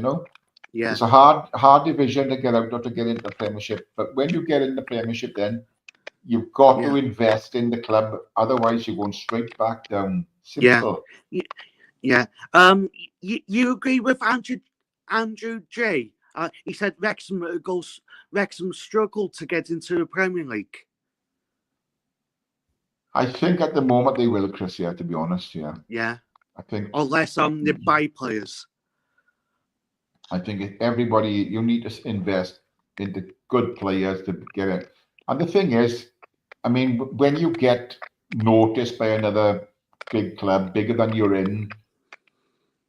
Yeah, It's a hard division to get out or to get into the Premiership. But when you get in the Premiership, then you've got to invest in the club. Otherwise, you're going straight back down. Simple. yeah. You agree with Andrew J? He said Wrexham struggled to get into the Premier League. I think at the moment they will, Chris. Yeah, to be honest, yeah. Yeah. I think Unless they buy players. I think everybody, you need to invest into good players to get it. And the thing is, I mean, when you get noticed by another big club, bigger than you're in,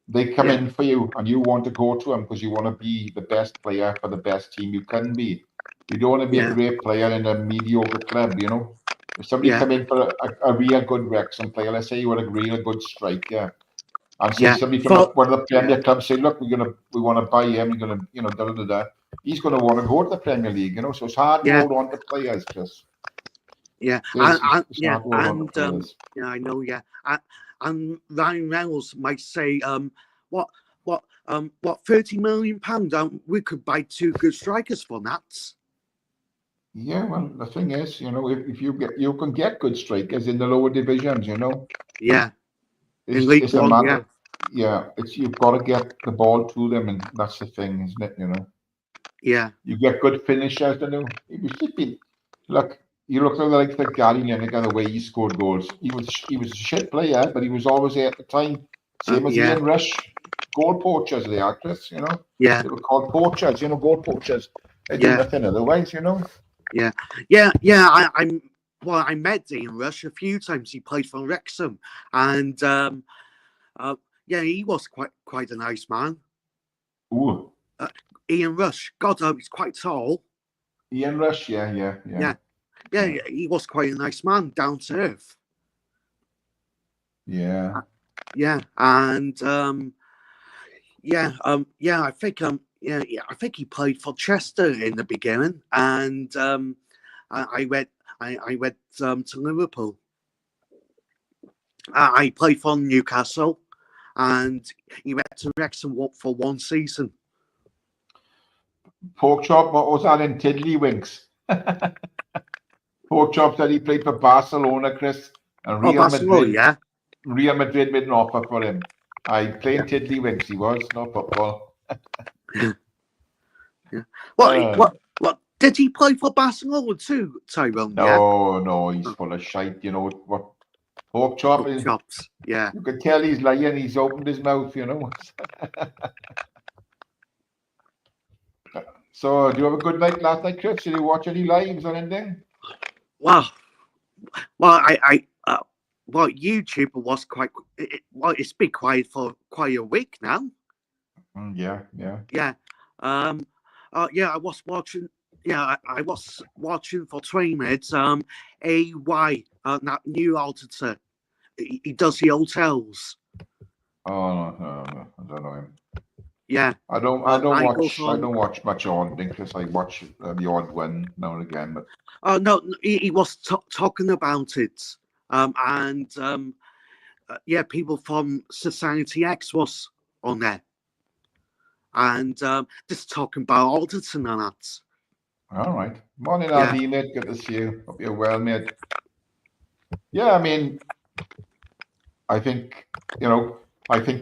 they come in for you and you want to go to them because you want to be the best player for the best team you can be. You don't want to be a great player in a mediocre club, If somebody come in for a real good Wrexham player, let's say you were a real good striker, and say somebody from one of the Premier clubs say, look, we want to buy him, we're gonna, da da da. He's gonna want to go to the Premier League, So it's hard to hold on to players, Chris. Yeah, I know. Yeah, and Ryan Reynolds might say, what, 30 million pound? We could buy 2 good strikers for that. Yeah, well, the thing is, if you can get good strikers in the lower divisions, Yeah. It's a matter. Yeah, you've got to get the ball to them, and that's the thing, isn't it? Yeah. You get good finishers, Look, you look like the Gary Lineker, the way he scored goals. He was a shit player, but he was always there at the time. Same as Ian Rush, goal poachers, they are, Chris. Yeah. They were called poachers, goal poachers. They do nothing otherwise, Yeah. I met Ian Rush a few times. He played for Wrexham, and he was quite a nice man. Ooh. Ian Rush, God, he's quite tall. Ian Rush, yeah. He was quite a nice man, down to earth. Yeah. And I think I think he played for Chester in the beginning, and I went to Liverpool. I played for Newcastle, and he went to Wrexham for 1 season. Pork chop, what was that in Tiddlywinks? Pork chop said he played for Barcelona, Chris, and Real Madrid. Yeah. Real Madrid made an offer for him. I played Tiddlywinks. He was no football. Yeah. What? Did he play for Barcelona too, Tyrone? No, he's full of shite. What? Pork chop is. Chops. Yeah. You can tell he's lying. He's opened his mouth. So, do you have a good night last night, Chris? Did you watch any lives or anything? Well, YouTube was it's been quiet for quite a week now. Yeah. I was watching. Yeah, I was watching for 20 minutes. AY, that new auditor. He does the hotels. Oh no, I don't know him. Yeah, I don't watch much on because I watch the odd one now and again. But no, he was talking about it, people from Society X was on there, and just talking about auditing and that. All right, morning, Andy, mate. Good to see you. Hope you're well, mate. Yeah, I mean, I think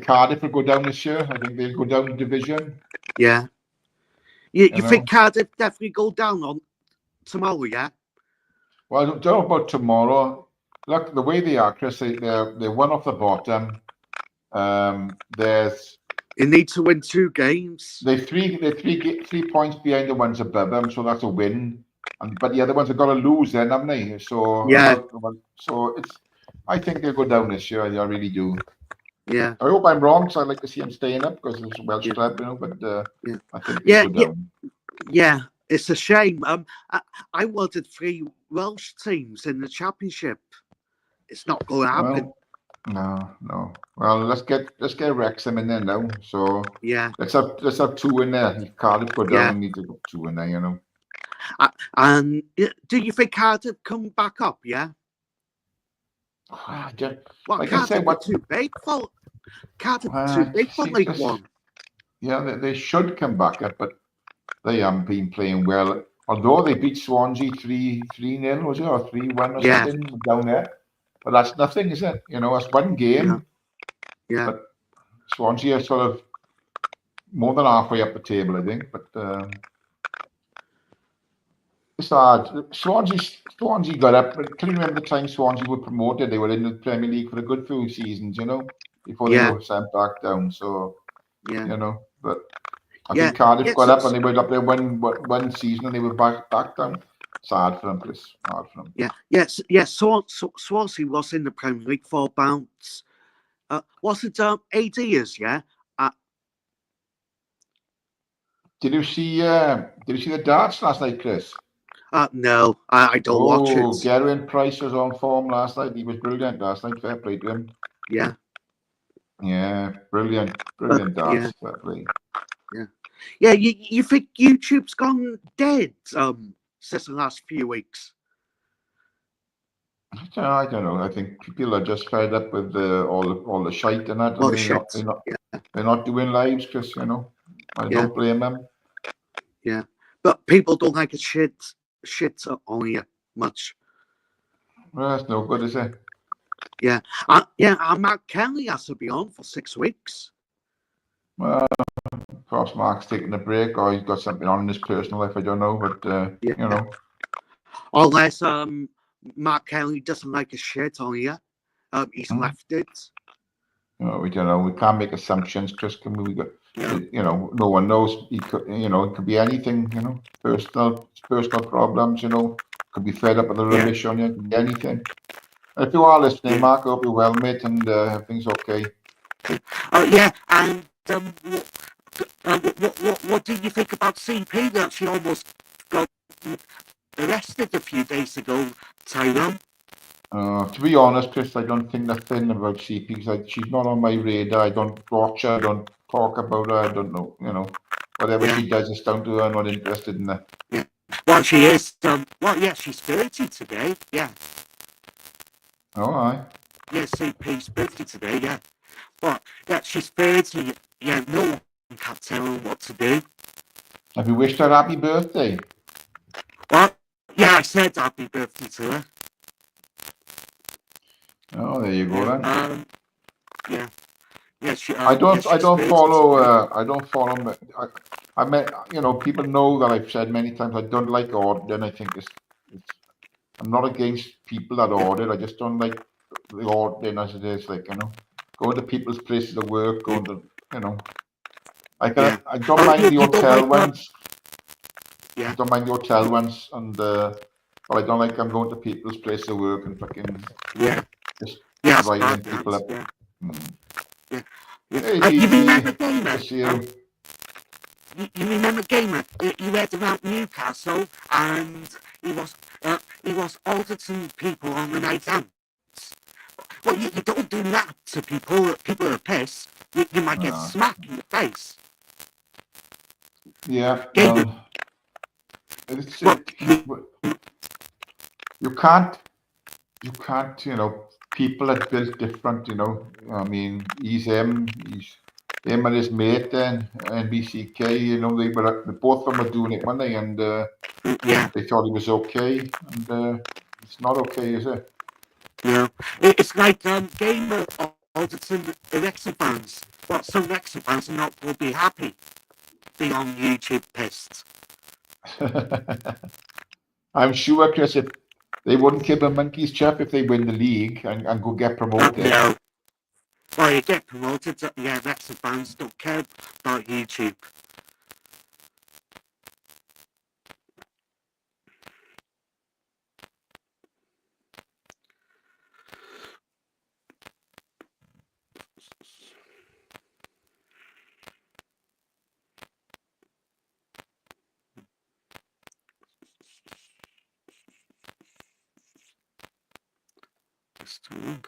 Cardiff will go down this year. I think they'll go down the division. Yeah. You think Cardiff definitely go down on tomorrow, yeah? Well, I don't know about tomorrow. Look, the way they are, Chris, they're one off the bottom. You need to win 2 games. They're 3 points behind the ones above them, so that's a win. But the other ones have got to lose then, haven't they? So I think they'll go down this year. I really do. Yeah. I hope I'm wrong, because I'd like to see him staying up because it's a Welsh Yeah. club, but Yeah. I think they Yeah, go yeah. down. Yeah, it's a shame. I wanted 3 Welsh teams in the championship. It's not going to happen. Well, no. Well, let's get Wrexham in there now. So Yeah, let's have 2 in there. If Cardiff go down, yeah. we need to go 2 in there. And do you think Cardiff come back up? Yeah. Well, Like I said, Cardiff are too big for see, League One. yeah, they should come back up, but they haven't been playing well. Although they beat Swansea 3-0, was it, or 3-1 or Yeah. something down there. But that's nothing, is it? That's one game. Yeah. But Swansea are sort of more than halfway up the table, I think. But it's hard. Swansea got up. Can you remember the time Swansea were promoted? They were in the Premier League for a good few seasons, before they Yeah. were sent back down. So, Yeah. But I Yeah. think Cardiff got Yes, up and they went up there one season and they were back down. It's hard for them, Chris. Hard for them. Yeah. Yes. Yes. Swansea was in the Premier League for bounce. Was it 8 years? Yeah. Did you see the darts last night, Chris? No, I don't watch it. Gerwyn Price was on form last night. He was brilliant last night. Fair play to him. Yeah. Yeah, brilliant darts. Yeah. Fair play. Yeah. Yeah. You think YouTube's gone dead? Since the last few weeks. I don't know. I think people are just fed up with all the shite and that. Well, And they're not doing lives, Chris. I don't blame them. Yeah, but people don't like a shit on you much. Well, that's no good, is it? Yeah, and Mark Kelly has to be on for 6 weeks. Well, of course, Mark's taking a break, or he's got something on in his personal life. I don't know, but Unless Mark Kelly doesn't like a shit on you, he's left it. We don't know. We can't make assumptions, Chris. Can we? No one knows. It could be anything. Personal problems. Could be fed up with the rubbish on you. Could be anything. If you are listening, Mark, I hope you're well, mate, and everything's okay. Oh yeah, and what do you think about CP that she almost got arrested a few days ago, Tyrone? To be honest, Chris, I don't think nothing about CP because she's not on my radar. I don't watch her. I don't talk about her. I don't know. Whatever she does is down to her. I'm not interested in that. Yeah. Well, she is. She's 30 today. Yeah. Oh, aye. Yeah, CP's 30 today. Yeah. But yeah, she's 30. Yeah, no one can tell her what to do. Have you wished her happy birthday? Well, yeah, I said happy birthday to her. Oh, there you go then. Yeah. Yeah, I don't follow. I don't follow. I mean, people know that I've said many times I don't like ordering. I think I'm not against people that order. I just don't like the ordering as it is. Going to people's places of work, going to, I don't mind the hotel ones. Yeah. I don't mind the hotel ones, but I don't like I'm going to people's places of work and fucking just riling people up. Yeah. Yeah. Hey, you remember Gamer? You remember Gamer? He read about Newcastle and he was auditing people on the night out. Well, you don't do that to people. People are pissed. You might get smacked in the face. Yeah. You can't. People are built different. I mean, he's him and his mate then, NBCK. Both of them were doing it, weren't they? And they thought he was okay, and it's not okay, is it? No, it's like Gamer auditing the Wrexham fans. But some Wrexham fans will be happy being on YouTube pissed. I'm sure, Chris, if they wouldn't give a monkey's chap if they win the league and go get promoted. No. Well, you get promoted, Wrexham fans don't care about YouTube. last time.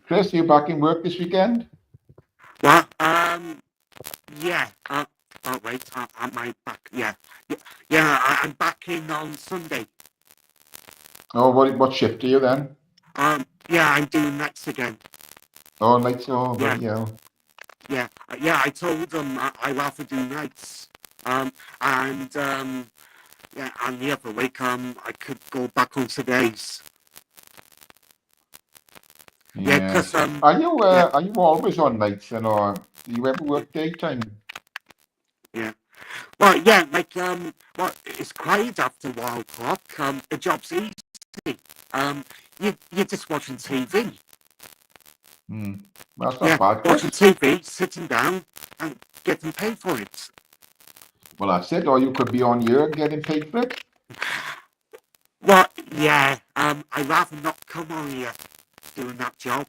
Chris, you back in work this weekend? Well, yeah. Oh wait, am I back? Yeah, I'm back in on Sunday. Oh, what shift are you then? Yeah, I'm doing nights again. Oh, nights. Oh, Yeah. right, yeah. Yeah. I told them I rather do nights. And yeah, and the other week I could go back on days. Yeah, Yes. because Are you always on nights, and or do you ever work daytime? yeah. Well, yeah, like well, it's quiet after 1 o'clock. The job's easy. You're just watching TV. Well, that's not Yeah, bad, watching Chris. TV, sitting down, and getting paid for it. Well, that's it. Or you could be on here and getting paid for it. Well, yeah. I'd rather not come on here doing that job.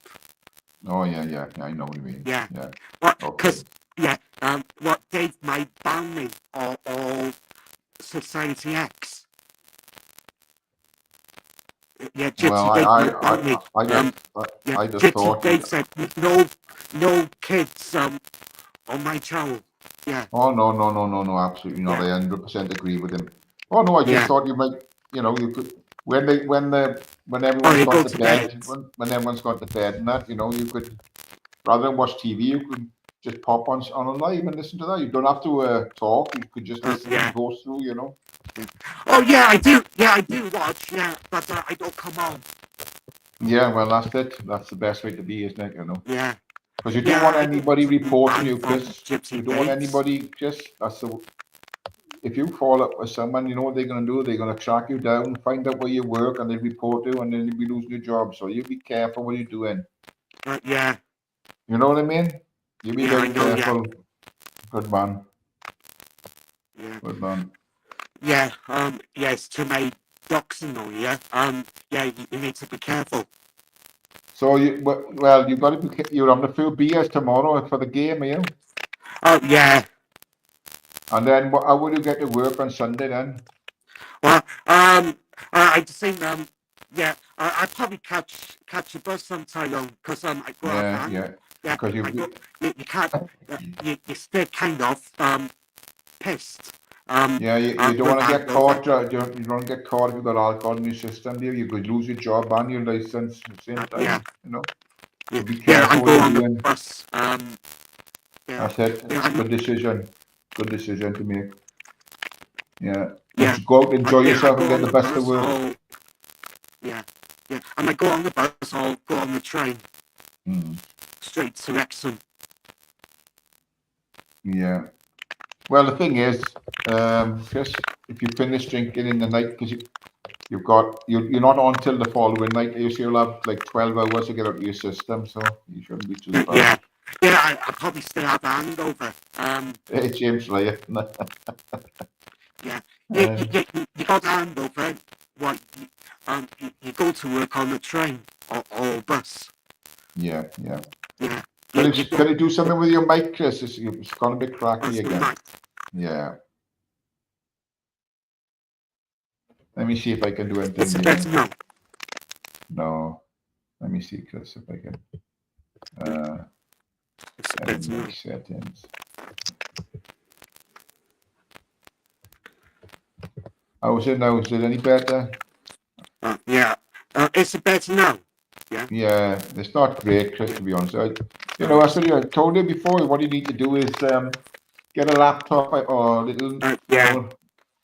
Oh, yeah. I know what you mean. Yeah. Yeah. Well, Okay. because what Dave might ban me or Society X. Yeah, Gypsy Well, Dave might ban me. I just Gypsy thought. Dave said no kids on my channel. Yeah. Oh, no, absolutely not. Yeah. I 100% agree with him. Oh no, I just Yeah. thought you might, you could when everyone's you gone go to to bed, bed. when everyone's gone to bed and that, you could, rather than watch TV, you could just pop on a live and listen to that. You don't have to talk. You could just listen Yeah. and go through. Oh yeah, I do. Yeah, I do watch. Yeah, but I don't come on. Yeah, well, that's it. That's the best way to be, isn't it? Yeah. Because you don't want I anybody don't reporting ban you, from Chris. Gypsy You don't want Dates. anybody if you fall up with someone, you know what they're going to do? They're going to track you down, find out where you work, and they report you, and then you'll be losing your job. So you be careful what you're doing. Yeah. You know what I mean? You be very I know, careful. yeah. Good man. Yeah. Good man. Yeah. Yes, to my doxing on you. Yeah, you need to be careful. So well, you've got to be. You're on the few beers tomorrow for the game, are you? Oh yeah. And then how will you get to work on Sunday then? Well, I just think yeah, I probably catch a bus sometime on because I go out van. Yeah. Yeah, Because you can't. You stay kind of pissed. Yeah, you don't want to get caught. You don't want to get caught if you've got alcohol in your system. You could lose your job and your license at the same time. Yeah. So be Yeah, careful I what go you're on the doing. bus. Yeah. That's it. It's a good decision. Good decision to make. Yeah. Yeah. Just go out, enjoy yourself, I and go get the on best of bus, work. Yeah. And I go on the bus or go on the train straight to Wrexham. Yeah. Well, the thing is, Chris, if you finish drinking in the night, because you're not on till the following night, so you'll have like 12 hours to get out of your system, so you shouldn't be too bad. Yeah. I probably still have a hangover. Hey, James Lyon. Yeah. You got a hangover. What? You go to work on the train or bus. Yeah. Yeah. Can you do something with your mic, Chris? It's gone a bit cracky again. Right. Yeah. Let me see if I can do anything. It's better now. No. Let me see, Chris, if I can. It's better now. Settings. How is it now? Is it any better? Yeah. It's better now. Yeah, it's not great, Chris, to be honest. I told you before, what you need to do is get a laptop or a little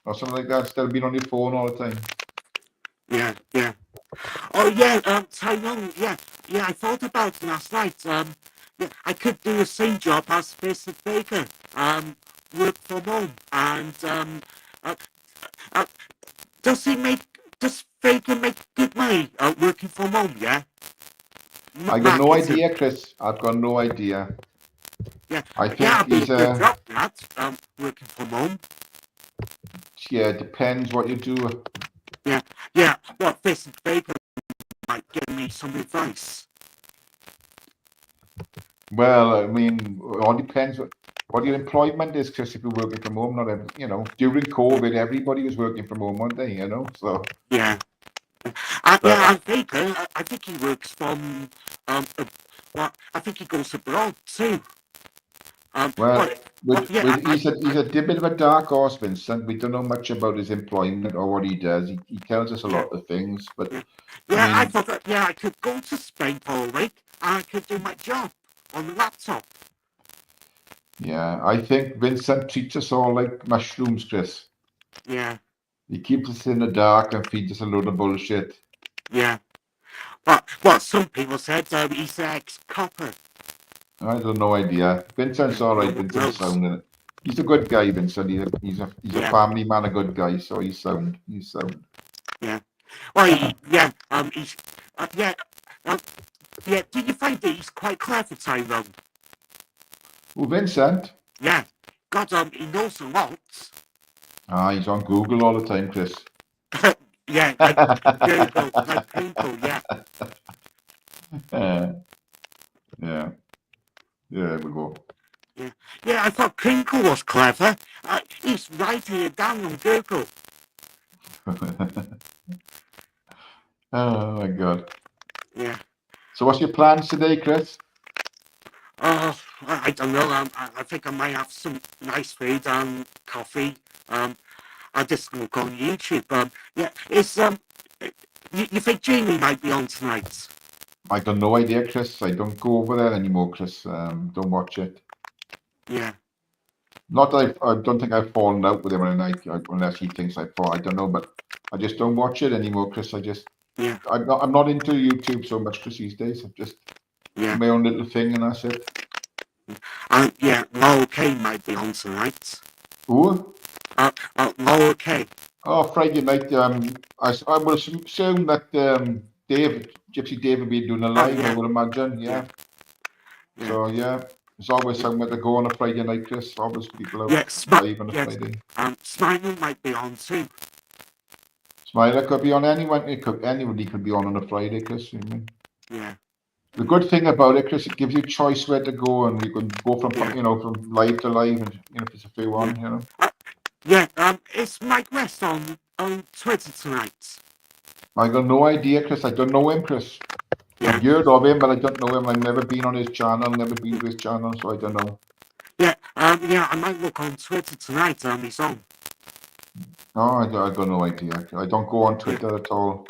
or something like that instead of being on your phone all the time. Yeah. Oh yeah, Tyrone, yeah, I thought about it last night. Yeah, I could do the same job as Vincent Baker, work from home, and does Baker make good money working from home? Yeah. I got no idea, Chris. I've got no idea. Yeah. I think he's a job that working from home. Yeah, it depends what you do. Yeah. Well, Vincent Baker might give me some advice. Well, I mean, it all depends. what your employment is, Chris, if you're working from home. Not every, during COVID, everybody was working from home, weren't they? So. Yeah. I think he works from, I think he goes abroad too. He's a bit of a dark horse, Vincent. We don't know much about his employment or what he does. He tells us a lot of things, but I thought that, I could go to Spain for a week and I could do my job on the laptop. Yeah, I think Vincent treats us all like mushrooms, Chris. Yeah. He keeps us in the dark and feeds us a load of bullshit. Yeah. But some people said he's ex-copper. I have no idea. Vincent's all right. Vincent's sound in it. He's a good guy, Vincent. He's a family man, a good guy. So he's sound. He's sound. Yeah. Well, he's Do you find that he's quite clever, Tyrone? Oh, Vincent. Yeah. God, he knows a lot. He's on Google all the time, Chris. Yeah, like Google, like people, yeah. Yeah. There we go. Yeah, I thought Crinkle was clever. He's writing it down on Google. Oh my God. Yeah. So what's your plans today, Chris? I don't know. I think I might have some nice food and coffee. I just look on YouTube. You think Jamie might be on tonight? I got no idea, Chris. I don't go over there anymore, Chris. Don't watch it. Yeah. Not that I don't think I've fallen out with him unless he thinks I fall. I don't know, but I just don't watch it anymore, Chris. I'm not into YouTube so much, Chris, these days. I'm just my own little thing, and that's it. Lower K might be on tonight. Who? Lower K. Oh, Friday night. I would assume that Gypsy Dave will be doing a live. I would imagine. Yeah. So there's always somewhere to go on a Friday night, Chris. Always people out live on a Friday. Smiler might be on too. Smiler could be on anyone. Anybody could be on a Friday, Chris. You mean? Yeah. The good thing about it, Chris, it gives you choice where to go, and you can go from from live to live, and if it's a few one, Is Mike West on Twitter tonight? I got no idea, Chris. I don't know him, Chris. I've heard of him, but I don't know him. I've never been on his channel, never been to his channel, so I don't know. I might look on Twitter tonight. He's on. No, I got no idea. I don't go on Twitter at all.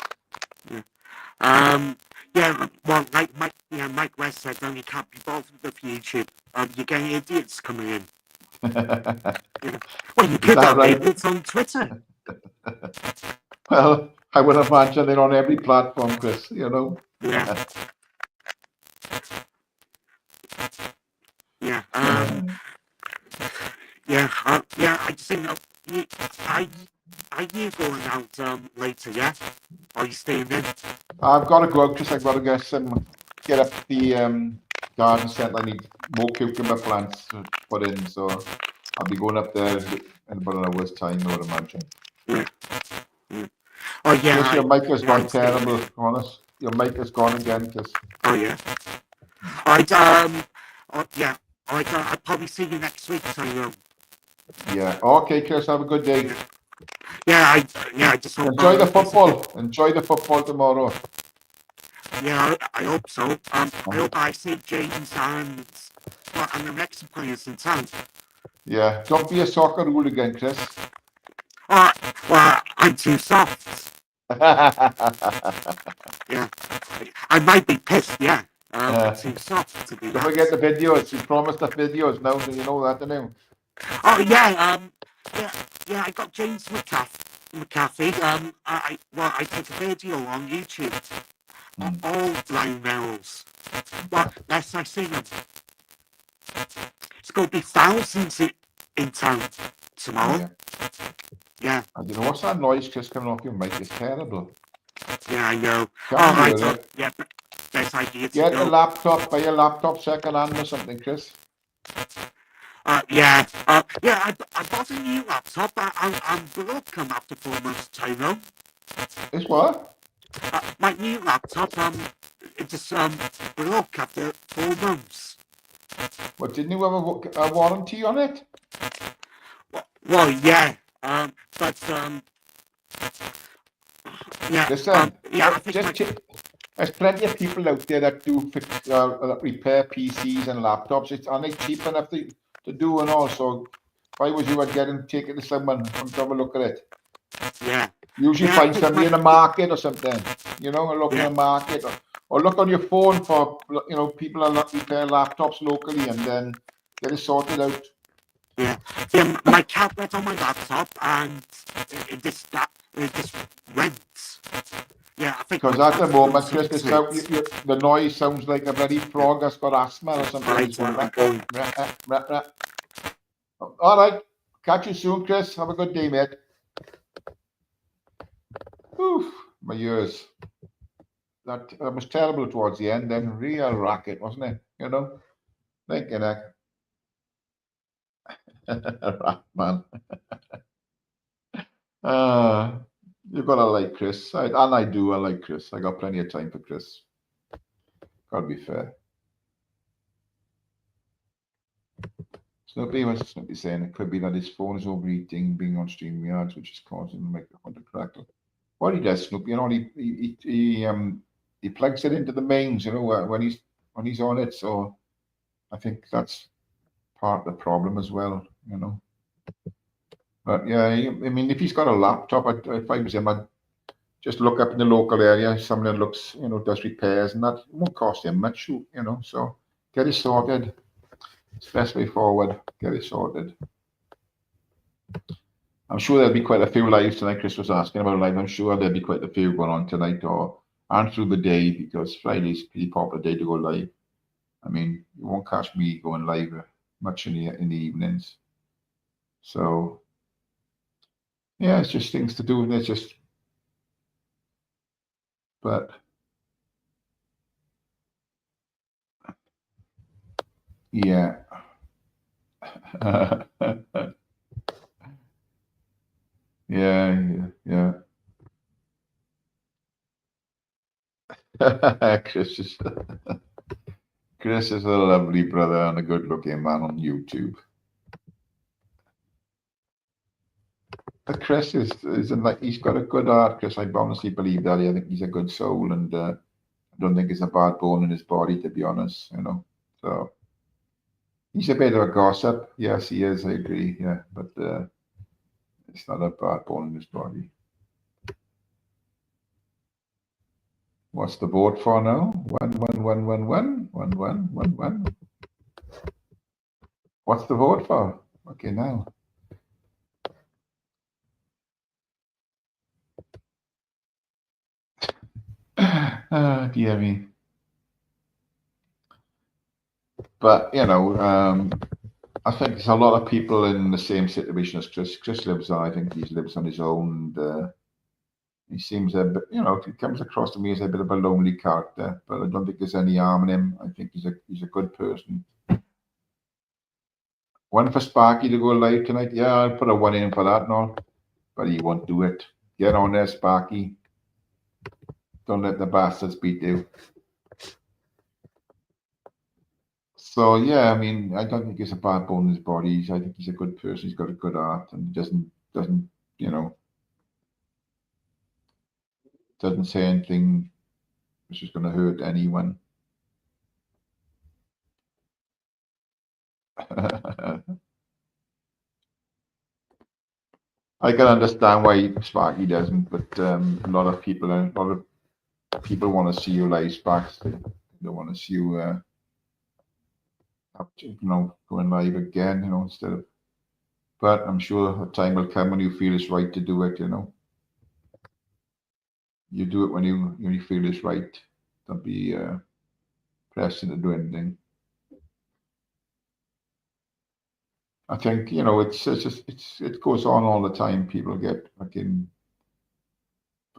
Mike West said you can't be bothered with YouTube. You're getting idiots coming in. Well, you could have idiots on Twitter. Well, I would imagine they're on every platform, Chris, Yeah. I just think, are you going out later, yeah? Or are you staying in? I've got to go out, Chris. I've got to get up the garden centre. I need more cucumber plants to put in, so I'll be going up there in about an hour's time, I would imagine. Yeah. Oh, yeah. Chris, your mic has gone terrible, honest. Your mic has gone again, Chris. Oh, yeah. I'll probably see you next week, so Yeah. Okay, Chris, have a good day. I just enjoy the football. Enjoy the football tomorrow. Yeah, I hope so. I hope I see James and the Mexican players in town. Yeah, don't be a soccer hooligan, Chris. Well, I'm too soft. Yeah, I might be pissed. Yeah, I'm too soft to be. Don't forget the videos. You promised the videos. Now do you know that, don't you? Oh yeah, I got James McAfee. I took a video on YouTube. All blind males. Well, yes, I see them. It's going to be thousands in town tomorrow. Yeah. I don't know what's that noise, Chris, coming off your mic. It's terrible. Yeah, I know. Best idea to get a laptop. Buy a laptop second hand or something, Chris. I bought a new laptop. I'm broke after 4 months, Tyrone. It's what? My new laptop, it just broke after 4 months. What, didn't you have a warranty on it? Well, yeah. But yeah. Listen, Yeah. I think there's plenty of people out there that do fix, repair PCs and laptops. Aren't they cheap enough to do and all? So if I was you, I'd take it to someone and have a look at it. Yeah. Usually Yeah, find somebody in the market or something, you know, and look in the market, or look on your phone for, you know, people that repair laptops locally, and then get it sorted out. Yeah. Yeah. My tablet on my laptop, and it just went. Yeah, I think Because at the moment, Chris, the noise sounds like a bloody frog that's got asthma or something. It's going, all right, catch you soon, Chris. Have a good day, mate. Oof, my ears. That was terrible towards the end. Then real racket, wasn't it? You know, thinking that. Right, man. You've got to like Chris, and I do. I like Chris. I got plenty of time for Chris. Got to be fair. Snoopy was saying it could be that his phone is overheating, being on StreamYards, which is causing the microphone to crackle. What he does, Snoopy, you know, he plugs it into the mains, you know, when he's on it. So I think that's part of the problem as well, you know. But yeah, I mean, if he's got a laptop, if I was him, I'd just look up in the local area, someone that looks, you know, does repairs, and that won't cost him much, you know. So get it sorted. It's the best way forward. Get it sorted. I'm sure there'll be quite a few lives tonight. Chris was asking about live. I'm sure there'll be quite a few going on tonight and through the day, because Friday's a pretty popular day to go live. I mean, you won't catch me going live much in the evenings. So yeah, it's just things to do, and it's just, but yeah. Yeah. Chris is Chris is a lovely brother and a good-looking man on YouTube. But Chris is like, he's got a good heart, Chris. I honestly believe that. I think he's a good soul, and I don't think he's a bad bone in his body, to be honest. You know, so he's a bit of a gossip. Yes, he is. I agree. Yeah, but it's not a bad bone in his body. What's the vote for now? One. What's the vote for? Okay, now. Dear me. But you know, I think there's a lot of people in the same situation as Chris. Chris lives on, I think he lives on his own. And, he seems a bit, you know, he comes across to me as a bit of a lonely character, but I don't think there's any harm in him. I think he's a good person. One for Sparky to go live tonight. Yeah, I'll put a one in for that and all, but he won't do it. Get on there, Sparky. Don't let the bastards beat you. So yeah, I mean, I don't think he's a bad bone in his body. I think he's a good person. He's got a good heart, and doesn't you know, doesn't say anything which is going to hurt anyone. I can understand why Sparky doesn't, but a lot of people want to see you live, Sparks. They want to see you, you know, going live again, you know, instead of. But I'm sure a time will come when you feel it's right to do it. You know, you do it when you feel it's right. Don't be pressed into doing anything. I think, you know, it goes on all the time. People get fucking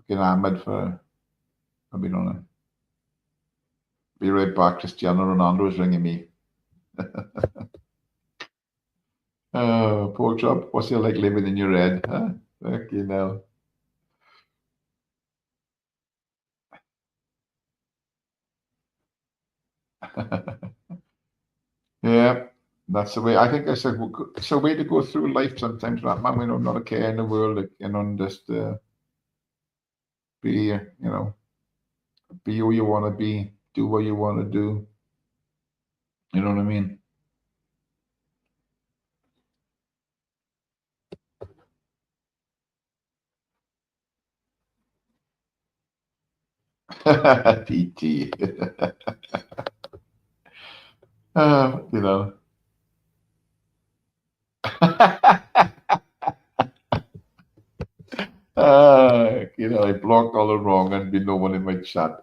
hammered for being on it. Be right back. Cristiano Ronaldo is ringing me. Oh, poor chap. What's it like living in your head? Huh? Fucking hell. Yeah, that's the way. I think I said it's a way to go through life sometimes, that man. We know not a care in the world, like, just be, be who you want to be, do what you want to do. You know what I mean? PT. You know. I blocked all the wrong and be no one in my chat.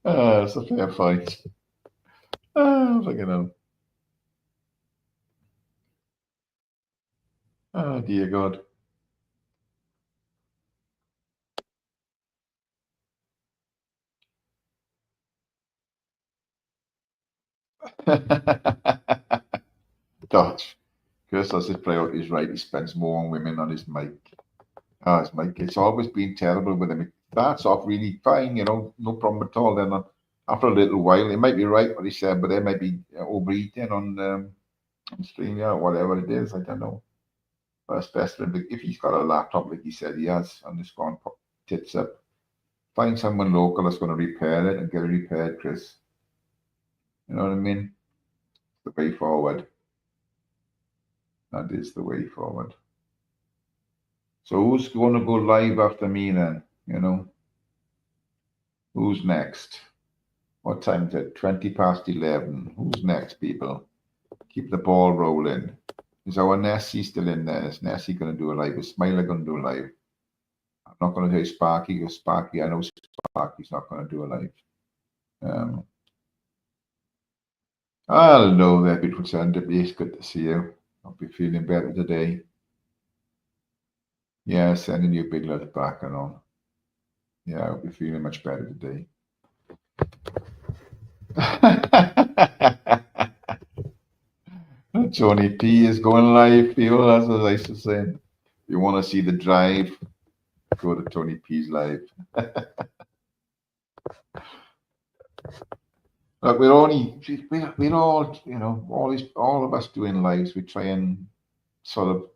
It's a fair fight. Oh, dear God. Dodge. Chris has his priorities right. He spends more on women on his mic. His mic. It's always been terrible with him. It starts off really fine, no problem at all. Then after a little while, it might be right what he said, but there might be overeating on stream, or whatever it is. I don't know. But it's best for him if he's got a laptop like he said he has, and just go and put tits up. Find someone local that's going to repair it and get it repaired, Chris. You know what I mean? The way forward. That is the way forward. So who's going to go live after me then? Who's next? What time is it? 20 past 11. Who's next, people? Keep the ball rolling. Is our Nessie still in there? Is Nessie going to do a live? Is Smiler going to do a live? I'm not going to say Sparky, because Sparky, I know Sparky's not going to do a live. Hello there, beautiful Sandy. It's good to see you. Hope you're feeling better today. Yeah, sending you big love back and all. Yeah, I hope you're feeling much better today. Johnny P is going live, people. That's what I used to say. If you want to see the drive, go to Tony P's live. Look, we're all, all of us doing lives. We try and sort of,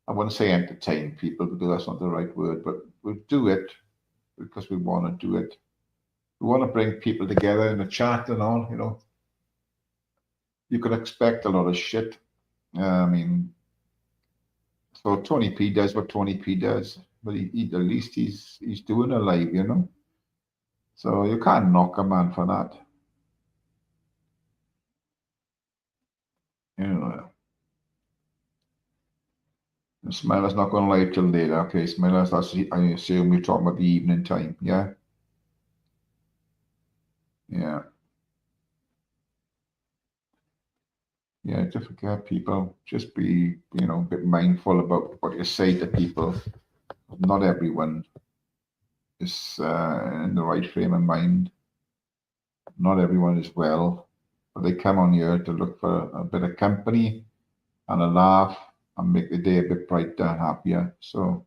I wouldn't say entertain people, because that's not the right word, but we do it because we want to do it. We want to bring people together in a chat and all. You could expect a lot of shit. So Tony P does what Tony P does, but at least he's doing a live, So you can't knock a man for that. Smiler's not going live till later. Okay, Smiler's, I assume we're talking about the evening time. Yeah. Yeah. Yeah, just forget people. Just be, a bit mindful about what you say to people. Not everyone is in the right frame of mind. Not everyone is well, but they come on here to look for a bit of company and a laugh and make the day a bit brighter and happier. So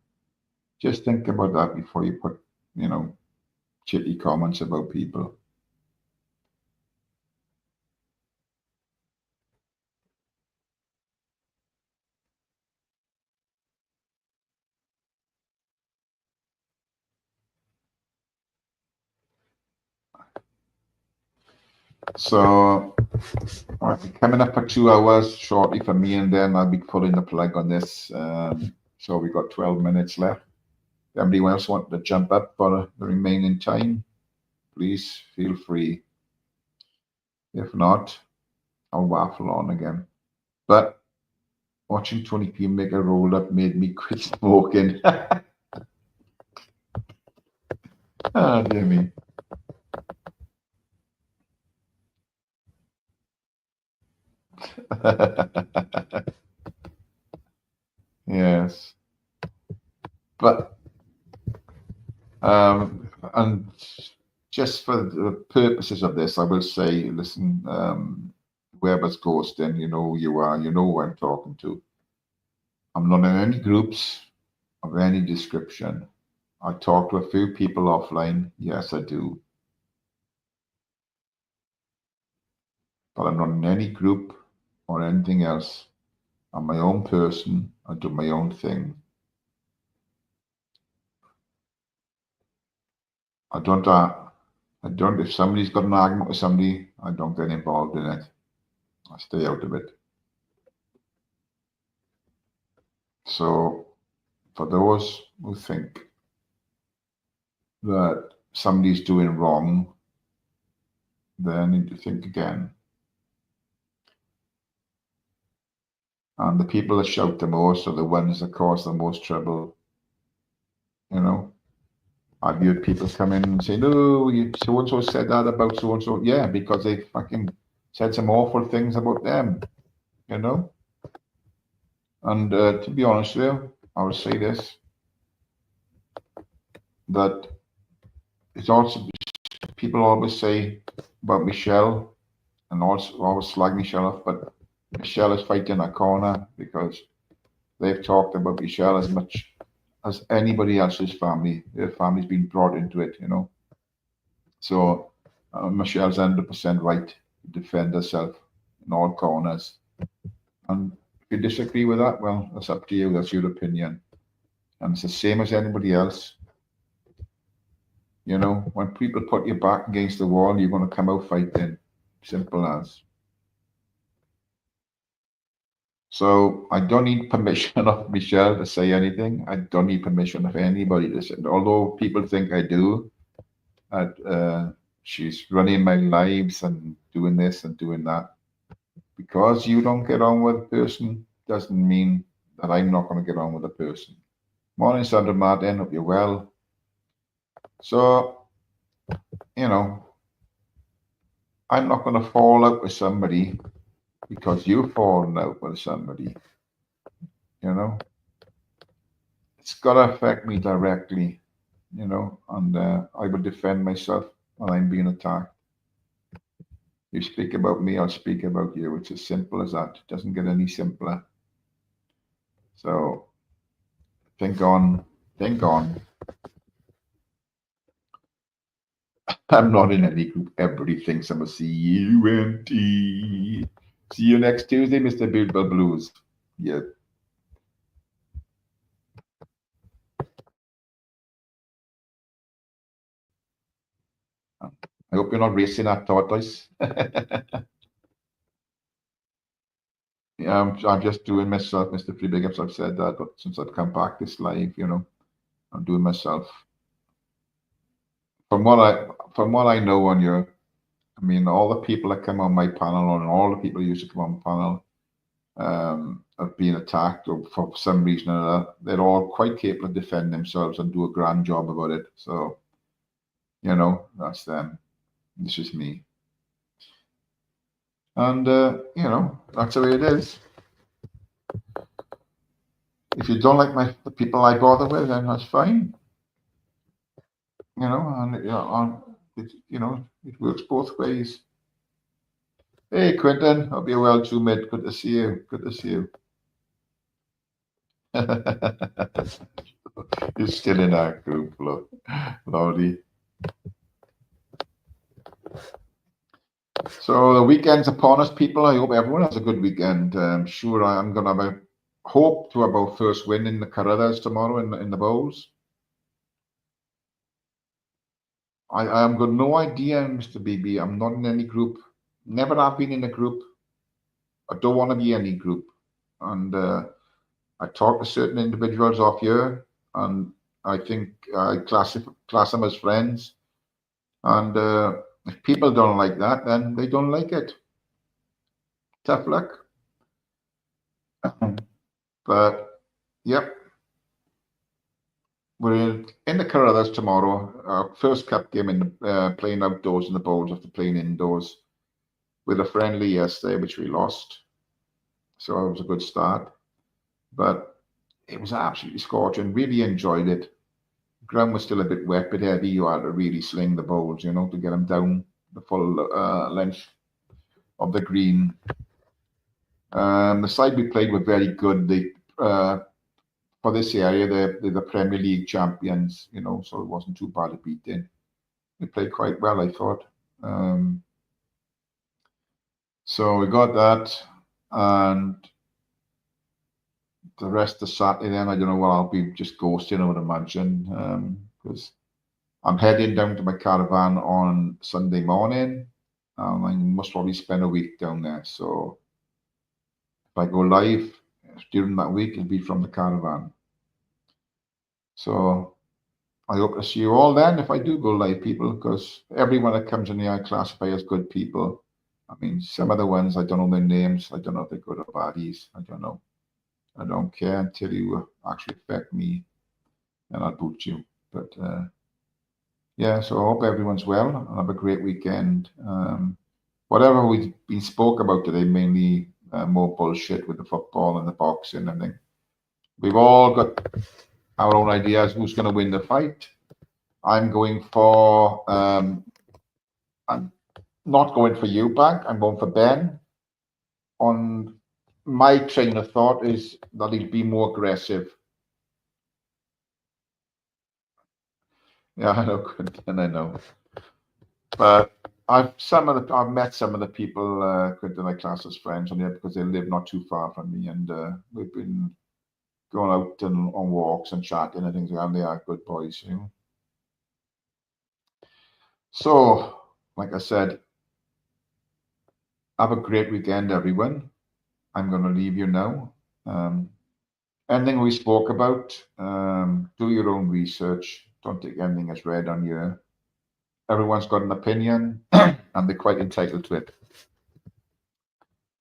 just think about that before you put, shitty comments about people. So I'll be coming up for 2 hours shortly for me, and then I'll be pulling the plug on this. So we've got 12 minutes left. If anybody else want to jump up for the remaining time, please feel free. If not, I'll waffle on again. But watching Tony P make a roll up made me quit smoking. Oh, dear me. Yes. But, and just for the purposes of this, I will say, listen, whoever's ghosting, you know who you are, you know who I'm talking to. I'm not in any groups of any description. I talk to a few people offline. Yes, I do. but I'm not in any group or anything else. I'm my own person. I do my own thing. I don't, if somebody's got an argument with somebody, I don't get involved in it. I stay out of it. So for those who think that somebody's doing wrong, they need to think again. And the people that shout the most are the ones that cause the most trouble. You know, I've heard people come in and say, no, so-and-so said that about so-and-so. Yeah, because they fucking said some awful things about them, you know. And to be honest with you, I will say this, that it's also, people always say about Michelle, and also always slag Michelle off, but Michelle is fighting a corner because they've talked about Michelle as much as anybody else's family. Their family's been brought into it, you know. So Michelle's 100% right to defend herself in all corners. And if you disagree with that, well, that's up to you. That's your opinion. And it's the same as anybody else. You know, when people put your back against the wall, you're going to come out fighting. Simple as. So I don't need permission of Michelle to say anything. I don't need permission of anybody to say. Although people think I do, that she's running my lives and doing this and doing that. Because you don't get on with a person doesn't mean that I'm not going to get on with a person. Morning, Sandra Martin. Hope you're well. So, you know, I'm not going to fall out with somebody because you've fallen out with somebody. You know, it's got to affect me directly, you know, and I will defend myself when I'm being attacked. You speak about me, I'll speak about you. It's as simple as that. It doesn't get any simpler. So think on, think on. I'm not in any group. Everybody thinks I'm a CUNT. See you next Tuesday, Mr. Beautiful Blues. Yeah. I hope you're not racing that tortoise. Yeah, I'm just doing myself, Mr. Free Big Ups. I've said that, but since I've come back this live, you know, I'm doing myself. From what I know on your, I mean, all the people that come on my panel and all the people who used to come on the panel have been attacked or for some reason or another. They're all quite capable of defending themselves and do a grand job about it. So, you know, that's them. This is me. And, you know, that's the way it is. If you don't like the people I bother with, then that's fine. You know, and you know, it works both ways. Hey, Quentin, hope you're well too, mate. Good to see you. Good to see you. You're still in our group, Lordy. So the weekend's upon us, people. I hope everyone has a good weekend. I'm sure I'm going to have a hope to have our first win in the Carruthers tomorrow in the bowls. I've got no idea, Mr. BB. I'm not in any group. Never have been in a group. I don't want to be in any group. And I talk to certain individuals off here, and I think I class them as friends. And if people don't like that, then they don't like it. Tough luck. But, yep. We're in the Carruthers tomorrow. Our first cup game in the playing outdoors in the bowls after playing indoors with a friendly yesterday, which we lost. So it was a good start. But it was absolutely scorching. Really enjoyed it. The ground was still a bit wet, but heavy. You had to really sling the bowls, you know, to get them down the full length of the green. The side we played were very good. They for this area, they're the Premier League champions, you know, so it wasn't too bad a beating. They played quite well, I thought. So we got that, and the rest of Saturday then, I don't know what I'll be just ghosting, I would imagine, because I'm heading down to my caravan on Sunday morning. I must probably spend a week down there. So if I go live during that week, it'll be from the caravan. So I hope to see you all then if I do go live, people, because everyone that comes in here I classify as good people. I mean, some of the ones, I don't know their names. I don't know if they're good or baddies. I don't know. I don't care until you actually affect me and I'll boot you. But yeah, so I hope everyone's well and have a great weekend. Whatever we've been spoke about today, mainly more bullshit with the football and the boxing and everything. We've all got our own ideas who's going to win the fight. I'm going for, I'm not going for Eubank, I'm going for Ben. On my train of thought is that he'll be more aggressive. Yeah, I know, Quentin, I know. But I've met some of the people, Quentin, I class as friends on here because they live not too far from me, and we've been going out and on walks and chatting and things like that. And they are good boys, you know. So, like I said, have a great weekend, everyone. I'm going to leave you now. Anything we spoke about, do your own research. Don't take anything as read on here. Everyone's got an opinion and they're quite entitled to it.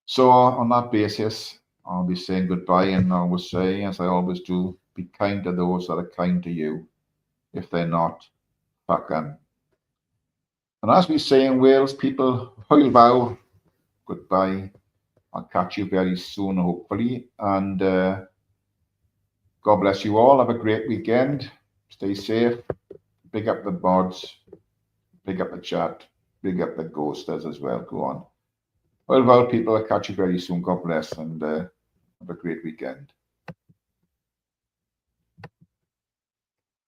So on that basis, I'll be saying goodbye, and I will say, as I always do, be kind to those that are kind to you. If they're not, fuck them. And as we say in Wales, people, hoil bow, goodbye. I'll catch you very soon, hopefully. And God bless you all. Have a great weekend. Stay safe. Big up the bods. Big up the chat. Big up the ghosters as well. Go on. Well, people, I'll catch you very soon. God bless, and have a great weekend.